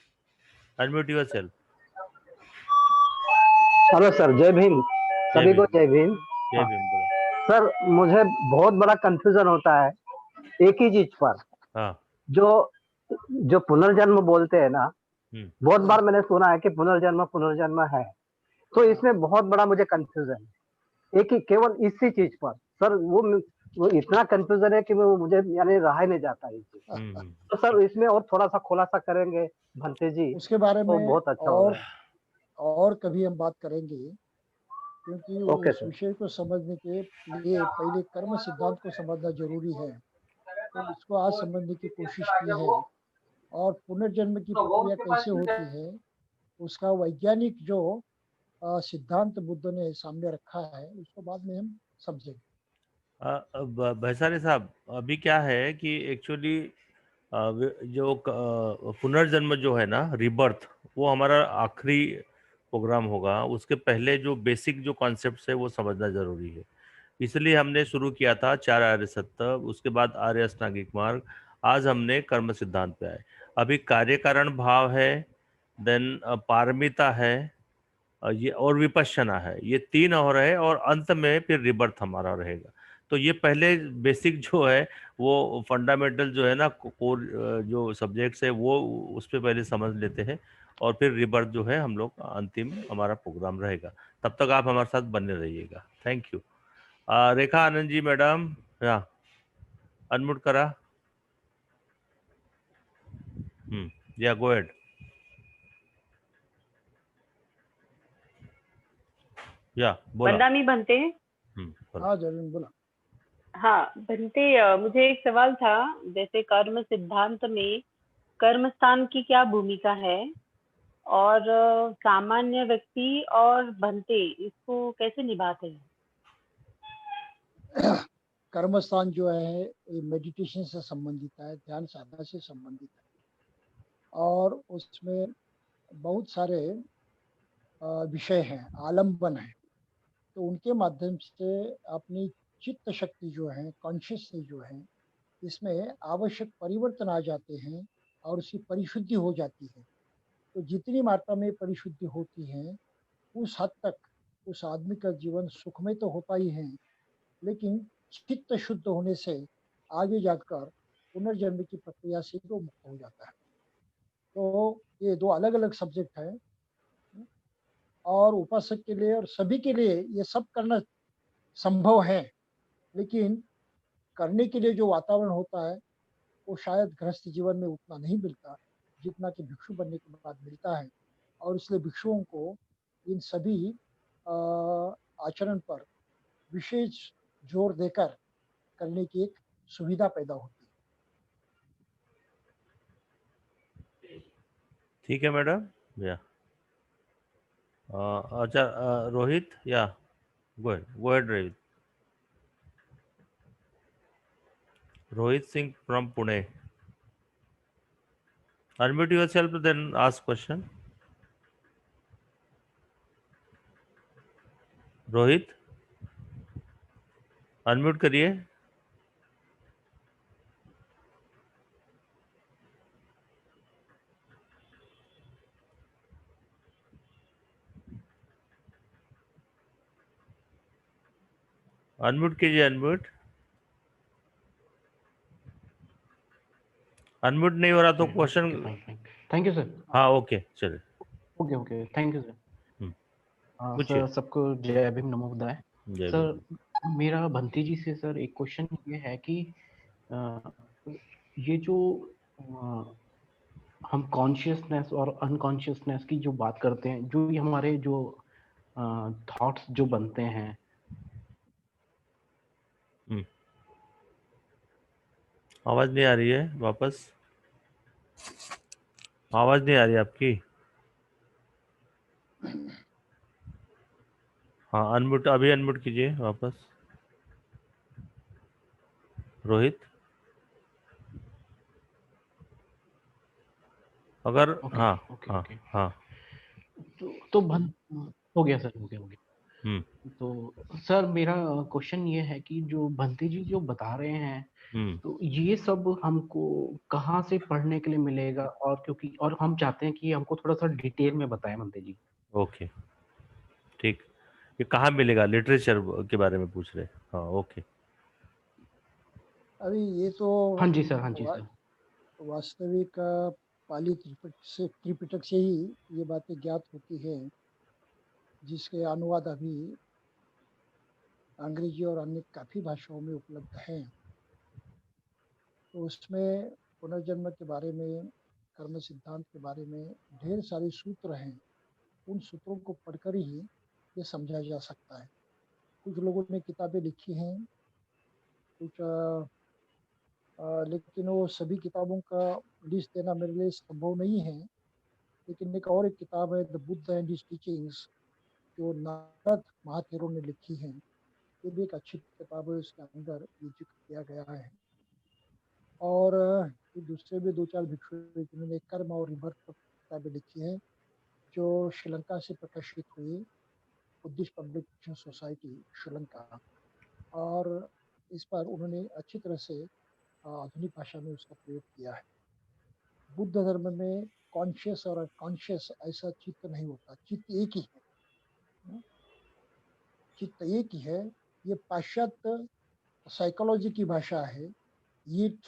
unmute yourself. Hello sir, Jai Bhim. जय सभी को भीम। जय भीम। जय हाँ भीम, बोला। सर, मुझे बहुत बड़ा कंफ्यूजन होता है एक ही चीज पर। हाँ। जो जो पुनर्जन्म बोलते हैं ना, हम्म बहुत बार मैंने सुना है कि पुनर्जन्म पुनर्जन्म है। तो इसमें बहुत बड़ा मुझे कंफ्यूजन है एक ही केवल इसी चीज पर। सर वो इतना कंफ्यूजन है कि वो मुझे यानी रहा ही नहीं जाता ये चीज। तो सर इसमें और थोड़ा सा खुलासा करेंगे भंते जी उसके बारे तो में बहुत अच्छा होगा। और कभी हम बात करेंगे, क्योंकि ओके उस सर। विषय को समझने के लिए पहले कर्म सिद्धांत को समझना जरूरी है। तो इसको आज समझने की कोशिश की है और पुनर्जन्म की प्रक्रिया कैसे होती है उसका वैज्ञानिक जो सिद्धांत बुद्ध ने सामने रखा है उसको बाद में हम समझेंगे। भैसारे साहब, अभी क्या है कि एक्चुअली जो पुनर्जन्म जो है ना, रिबर्थ, वो हमारा आखिरी प्रोग्राम होगा। उसके पहले जो बेसिक जो कॉन्सेप्ट्स है वो समझना जरूरी है। इसलिए हमने शुरू किया था 4 आर्य सत्य, उसके बाद आर्य अष्टांगिक मार्ग, आज हमने कर्म सिद्धांत पे आए। अभी कार्य कारण भाव है, देन पारमिता है, ये और विपश्यना है, ये 3 और है, और अंत में फिर रिबर्थ हमारा रहेगा। तो ये पहले बेसिक जो है, वो फंडामेंटल जो है ना, कोर जो सब्जेक्ट्स है वो उस पर पहले समझ लेते हैं, और फिर रिबर्थ जो है हम लोग अंतिम हमारा प्रोग्राम रहेगा। तब तक आप हमारे साथ बने रहिएगा। Thank you. Rekha Anand ji madam, yeah unmute करा। Yeah go ahead. या बोला। वंदा मी बनते हैं। बोला। हाँ जरूर बोला। हाँ बनते, मुझे एक सवाल था। जैसे कर्म सिद्धांत में कर्म स्थान की क्या भूमिका है, और सामान्य व्यक्ति और बनते इसको कैसे निभाते हैं? कर्म स्थान जो है ये मेडिटेशन से संबंधित है, ध्यान साधना से संबंधित है और उसमें बहुत सारे विषय हैं, आलम्बन है। तो उनके माध्यम से अपनी चित्त शक्ति जो है, कॉन्शियसनेस जो है, इसमें आवश्यक परिवर्तन आ जाते हैं और उसकी परिशुद्धि हो जाती है। तो जितनी मात्रा में परिशुद्धि होती है उस हद तक उस आदमी का जीवन सुखमय तो होता ही है, लेकिन चित्त शुद्ध होने से आगे जाकर पुनर्जन्म की प्रक्रिया से वो मुक्त हो जाता है। तो ये दो अलग अलग सब्जेक्ट है और उपासक के लिए और सभी के लिए ये सब करना संभव है, लेकिन करने के लिए जो वातावरण होता है वो शायद गृहस्थ जीवन में उतना नहीं मिलता जितना कि भिक्षु बनने के बाद मिलता है। और इसलिए भिक्षुओं को इन सभी आचरण पर विशेष जोर देकर करने की एक सुविधा पैदा होती है। ठीक है मैडम। या अच्छा, रोहित, या गो ahead Rohit. Rohit Singh from Pune. Unmute yourself, then ask question. Rohit, unmute करिए। अनम्यूट कीजिए, अनम्यूट। अनम्यूट नहीं हो रहा तो क्वेश्चन। Thank you sir. हाँ, ओके, चलिए। Okay okay, thank you sir. पूछिए। सर, सबको जय भीम, नमो बुद्धाय। जय सर, भीम। मेरा भंती जी से सर एक क्वेश्चन ये है कि ये जो हम कॉन्शियसनेस और अनकॉन्शियसनेस की जो बात करते हैं, जो ये हमारे जो थॉट्स जो बनते हैं, आवाज नहीं आ रही है, वापस आवाज नहीं आ रही आपकी। हाँ, अनम्यूट, अभी अनम्यूट कीजिए वापस। रोहित, अगर ओके, हाँ ओके, हाँ ओके। हाँ। तो हो गया सर, हो गया। तो सर, मेरा क्वेश्चन ये है कि जो भंती जी जो बता रहे हैं, तो ये सब हमको कहाँ से पढ़ने के लिए मिलेगा? और क्योंकि और हम चाहते हैं कि हमको थोड़ा सा डिटेल में बताएं भंती जी। ओके, ठीक। ये कहाँ मिलेगा? लिटरेचर के बारे में पूछ रहे? हाँ, ओके। अभी ये तो हाँ जी सर, हाँ जी सर। वास्तविक पाली त्रिपिटक से ही ये बातें ज्ञात होती है, जिसके अनुवाद अभी अंग्रेजी और अन्य काफ़ी भाषाओं में उपलब्ध हैं। तो उसमें पुनर्जन्म के बारे में, कर्म सिद्धांत के बारे में ढेर सारे सूत्र हैं। उन सूत्रों को पढ़कर ही ये समझा जा सकता है। कुछ लोगों ने किताबें लिखी हैं, कुछ लेकिन वो सभी किताबों का लिस्ट देना मेरे लिए संभव नहीं है। लेकिन एक और एक किताब है, the Buddha and his teachings, जो नारद महाथेरो ने लिखी है। ये भी एक अच्छी किताब है, उसके अंदर ये जिक्र किया गया है। और दूसरे भी दो चार भिक्षु जिन्होंने कर्म और रिबर्थ पर किताबें लिखी है, जो श्रीलंका से प्रकाशित हुई, बुद्धिस्ट पब्लिकेशन सोसाइटी श्रीलंका। और इस पर उन्होंने अच्छी तरह से आधुनिक भाषा में उसका प्रयोग किया है। बुद्ध धर्म में कॉन्शियस और अनकॉन्शियस ऐसा चित्त नहीं होता, चित्त एक ही है। चित्त एक ही है। ये पाश्चात्य साइकोलॉजी की भाषा है। इट,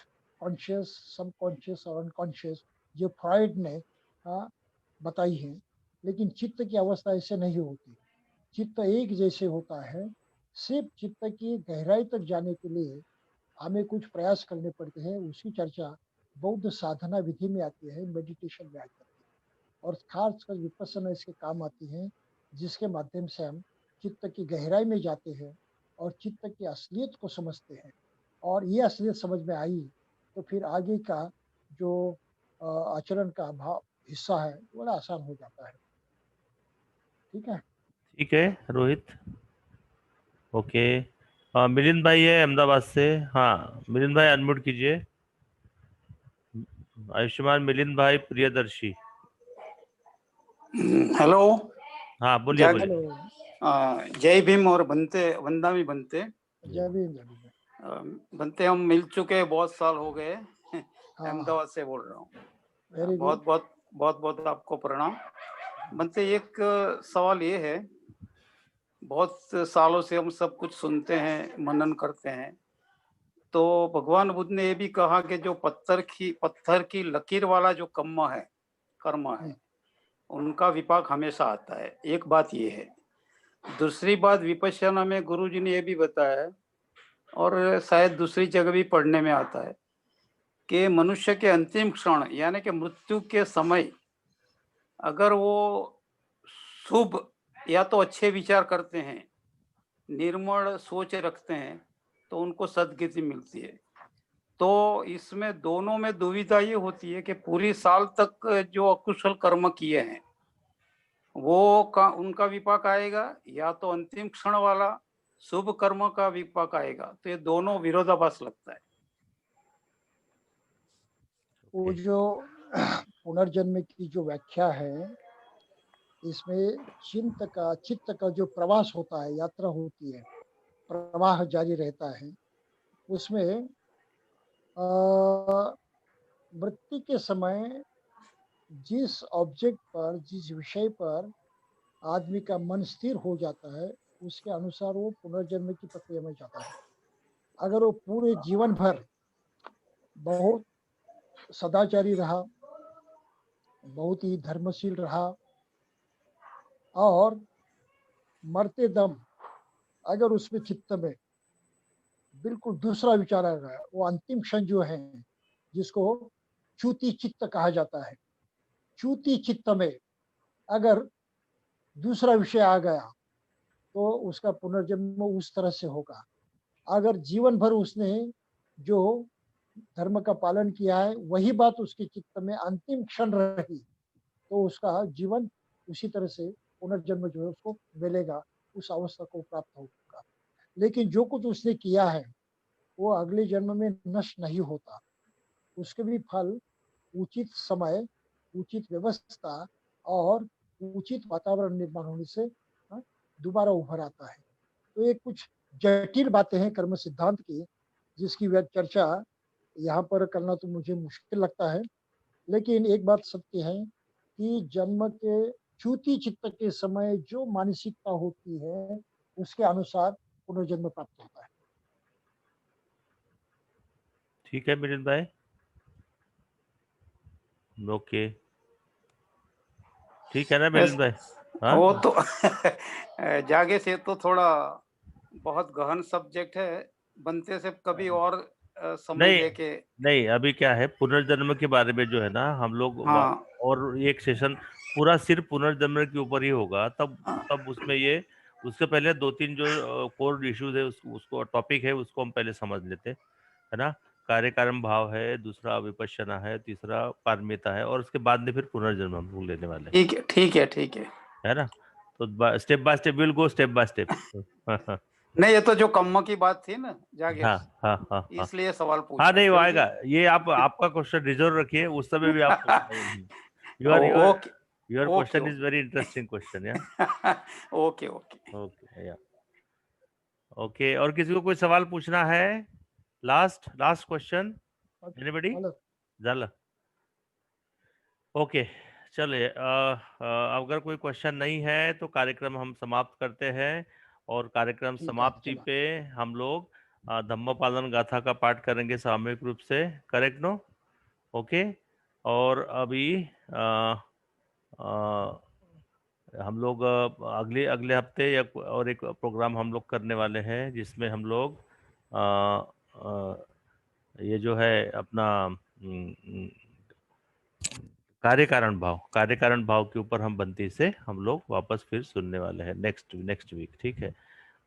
कॉन्शियस, सब कॉन्शियस और अनकॉन्शियस, जो फ्रॉइड ने बताई है। लेकिन चित्त की अवस्था ऐसे नहीं होती। चित्त एक जैसे होता है। सिर्फ चित्त की गहराई तक जाने के लिए हमें कुछ प्रयास करने पड़ते हैं। उसकी चर्चा बौद्ध साधना विधि में आती है, मेडिटेशन में आती है, और खासकर विपस्सना इसके काम आती है, जिसके माध्यम से हम चित्त की गहराई में जाते हैं और चित्त की असलियत को समझते हैं। और ये असलियत समझ में आई तो फिर आगे का जो आचरण का भाव हिस्सा है बड़ा आसान हो जाता है। ठीक है, ठीक है रोहित, ओके। मिलिंद भाई है अहमदाबाद से। हाँ, मिलिंद भाई अनम्यूट कीजिए। आयुष्मान मिलिंद भाई प्रियदर्शी। हेलो। हाँ, बोलिए बोलिए। हेलो, जय भीम और बनते वंदा भी बनते। जय भीम, जय भीम। बनते हम मिल चुके, बहुत साल हो गए। हाँ, अहमदाबाद से बोल रहा हूँ। वेरी बहुत गुड। बहुत बहुत बहुत आपको प्रणाम। बनते, एक सवाल ये है, बहुत सालों से हम सब कुछ सुनते हैं, मनन करते हैं। तो भगवान बुद्ध ने ये भी कहा कि जो पत्थर की लकीर वाला जो कर्म है, उनका विपाक हमेशा आता है। एक बात ये है। दूसरी बात, विपश्यना में गुरुजी ने ये भी बताया और शायद दूसरी जगह भी पढ़ने में आता है कि मनुष्य के अंतिम क्षण यानी कि मृत्यु के समय अगर वो शुभ या तो अच्छे विचार करते हैं, निर्मल सोच रखते हैं, तो उनको सद्गति मिलती है। तो इसमें दोनों में दुविधा ये होती है कि पूरी साल तक जो अकुशल कर्म किए हैं वो उनका विपाक आएगा या तो अंतिम क्षण वाला शुभ कर्म का विपाक आएगा। तो ये दोनों विरोधाभास लगता है। वो जो पुनर्जन्म की जो व्याख्या है, इसमें चित्त का जो प्रवास होता है, यात्रा होती है, प्रवाह जारी रहता है, उसमें मृत्यु के समय जिस ऑब्जेक्ट पर, जिस विषय पर आदमी का मन स्थिर हो जाता है, उसके अनुसार वो पुनर्जन्म की प्रक्रिया में जाता है। अगर वो पूरे जीवन भर बहुत सदाचारी रहा, बहुत ही धर्मशील रहा और मरते दम अगर उसमें चित्त में बिल्कुल दूसरा विचार आ रहा है, वो अंतिम क्षण जो है जिसको च्युति चित्त कहा जाता है, च्युति चित्त में अगर दूसरा विषय आ गया तो उसका पुनर्जन्म उस तरह से होगा। अगर जीवन भर उसने जो धर्म का पालन किया है वही बात उसके चित्त में अंतिम क्षण रही तो उसका जीवन उसी तरह से पुनर्जन्म जो है उसको मिलेगा, उस अवस्था को प्राप्त होगा। लेकिन जो कुछ उसने किया है वो अगले जन्म में नष्ट नहीं होता, उसके भी फल उचित समय, उचित व्यवस्था और उचित वातावरण निर्माण होने से दोबारा उभर आता है। तो ये कुछ जटिल बातें हैं कर्म सिद्धांत की, जिसकी चर्चा यहाँ पर करना तो मुझे मुश्किल लगता है। लेकिन एक बात सत्य है कि जन्म के च्युति चित्त के समय जो मानसिकता होती है उसके अनुसार पुनर्जन्म प्राप्त होता है। ठीक है मिलिंद भाई, ओके, ठीक है ना मिलिंद भाई? हाँ, वो तो जागे से तो थोड़ा बहुत गहन सब्जेक्ट है, बनते से कभी और समय नहीं लेके। नहीं, अभी क्या है पुनर्जन्म के बारे में जो है ना हम लोग हाँ और एक सेशन पूरा सिर्फ पुनर्जन्म के ऊपर ही होगा, तब उसमें ये उससे पहले 2-3 जो कोर इश्यूज है उसको टॉपिक है उसको हम पहले समझ लेते हैं, है ना। कार्य कारण भाव है, दूसरा विपश्यना है, तीसरा पारमिता है, और उसके बाद में फिर पुनर्जन्म हम लोग लेने वाले हैं। ठीक है ठीक है ठीक है ना। तो step by step will go step by step. नहीं, ये तो जो कम्म की बात थी ना जागे, हाँ हाँ हाँ हाँ इसलिए सवाल हाँ, पूछा नहीं वो क्योंकि आएगा, ये आपका क्वेश्चन रिजर्व रखिए, उस समय भी आप your your okay your okay question is very interesting question. या ओके ओके ओके, या ओके, और किसी को कोई सवाल पूछना है? Last question, anybody? झालं, ओके, चलिए अगर कोई क्वेश्चन नहीं है तो कार्यक्रम हम समाप्त करते हैं, और कार्यक्रम समाप्ति पे हम लोग धम्मपालन गाथा का पाठ करेंगे सामूहिक रूप से, करेक्ट नो? ओके, और अभी हम लोग अगले अगले हफ्ते या और एक प्रोग्राम हम लोग करने वाले हैं जिसमें हम लोग ये जो है अपना कार्य कारण भाव के ऊपर हम बंती से हम लोग वापस फिर सुनने वाले हैं नेक्स्ट वीक, ठीक है।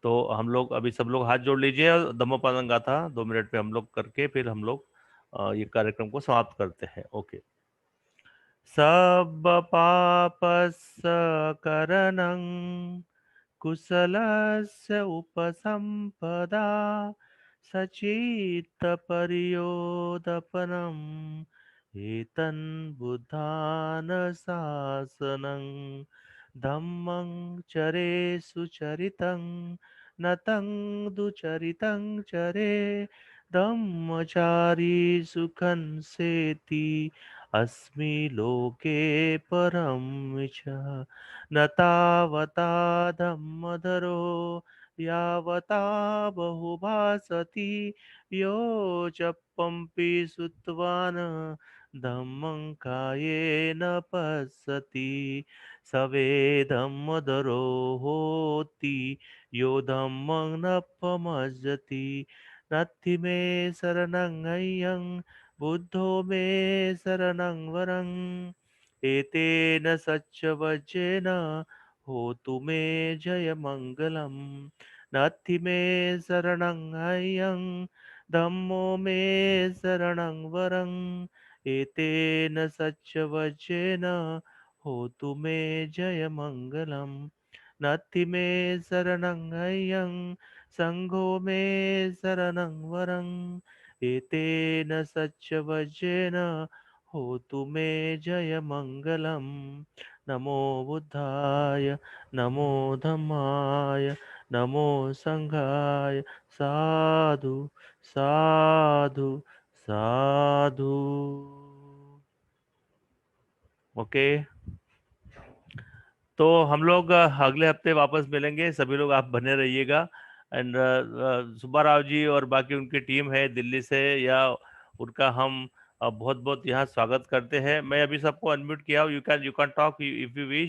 तो हम लोग अभी सब लोग हाथ जोड़ लीजिए, और धम्मपालन गाथा 2 मिनट पे हम लोग करके फिर हम लोग ये कार्यक्रम को समाप्त करते हैं। ओके। सब पापस्य करणं कुशलस्य उपसंपदा सचित्तपर्योदपनम् एतन् बुद्धानशासनं धम्मं चरे सुचरितं नतं दुचरितं चरे धम्मचारी सुखं सेति अस्मि लोके परं च न तावता धम्मधरो यावता बहुभासति यो च पंपि सुत्वान् धम्मं कायेन पश्यति सवेदमदरो होति यो धम्मं न पमज्जति नत्थि मे शरणं अय्यं बुद्धो मे शरणं वरं एतेन सच्चवचेन होतु मे जयमङ्गलम् नत्थि मे शरणं अय्यं धम्मो मे शरणं वरं एतेन सच्चवचेन होतु मे जयमङ्गलम् नत्थि मे शरणं अय्यं संघो मे शरणं वरं एतेन सच्चवचेन होतु मे जयमङ्गलम् नमो बुद्धाय नमो धम्माय नमो संघाय साधु साधु साधु। ओके, तो हम लोग अगले हफ्ते वापस मिलेंगे। सभी लोग आप बने रहिएगा। एंड सुब्बाराव जी और बाकी उनकी टीम है दिल्ली से, या उनका हम बहुत बहुत यहाँ स्वागत करते हैं। मैं अभी सबको अनम्यूट किया हूँ। You can talk if you wish.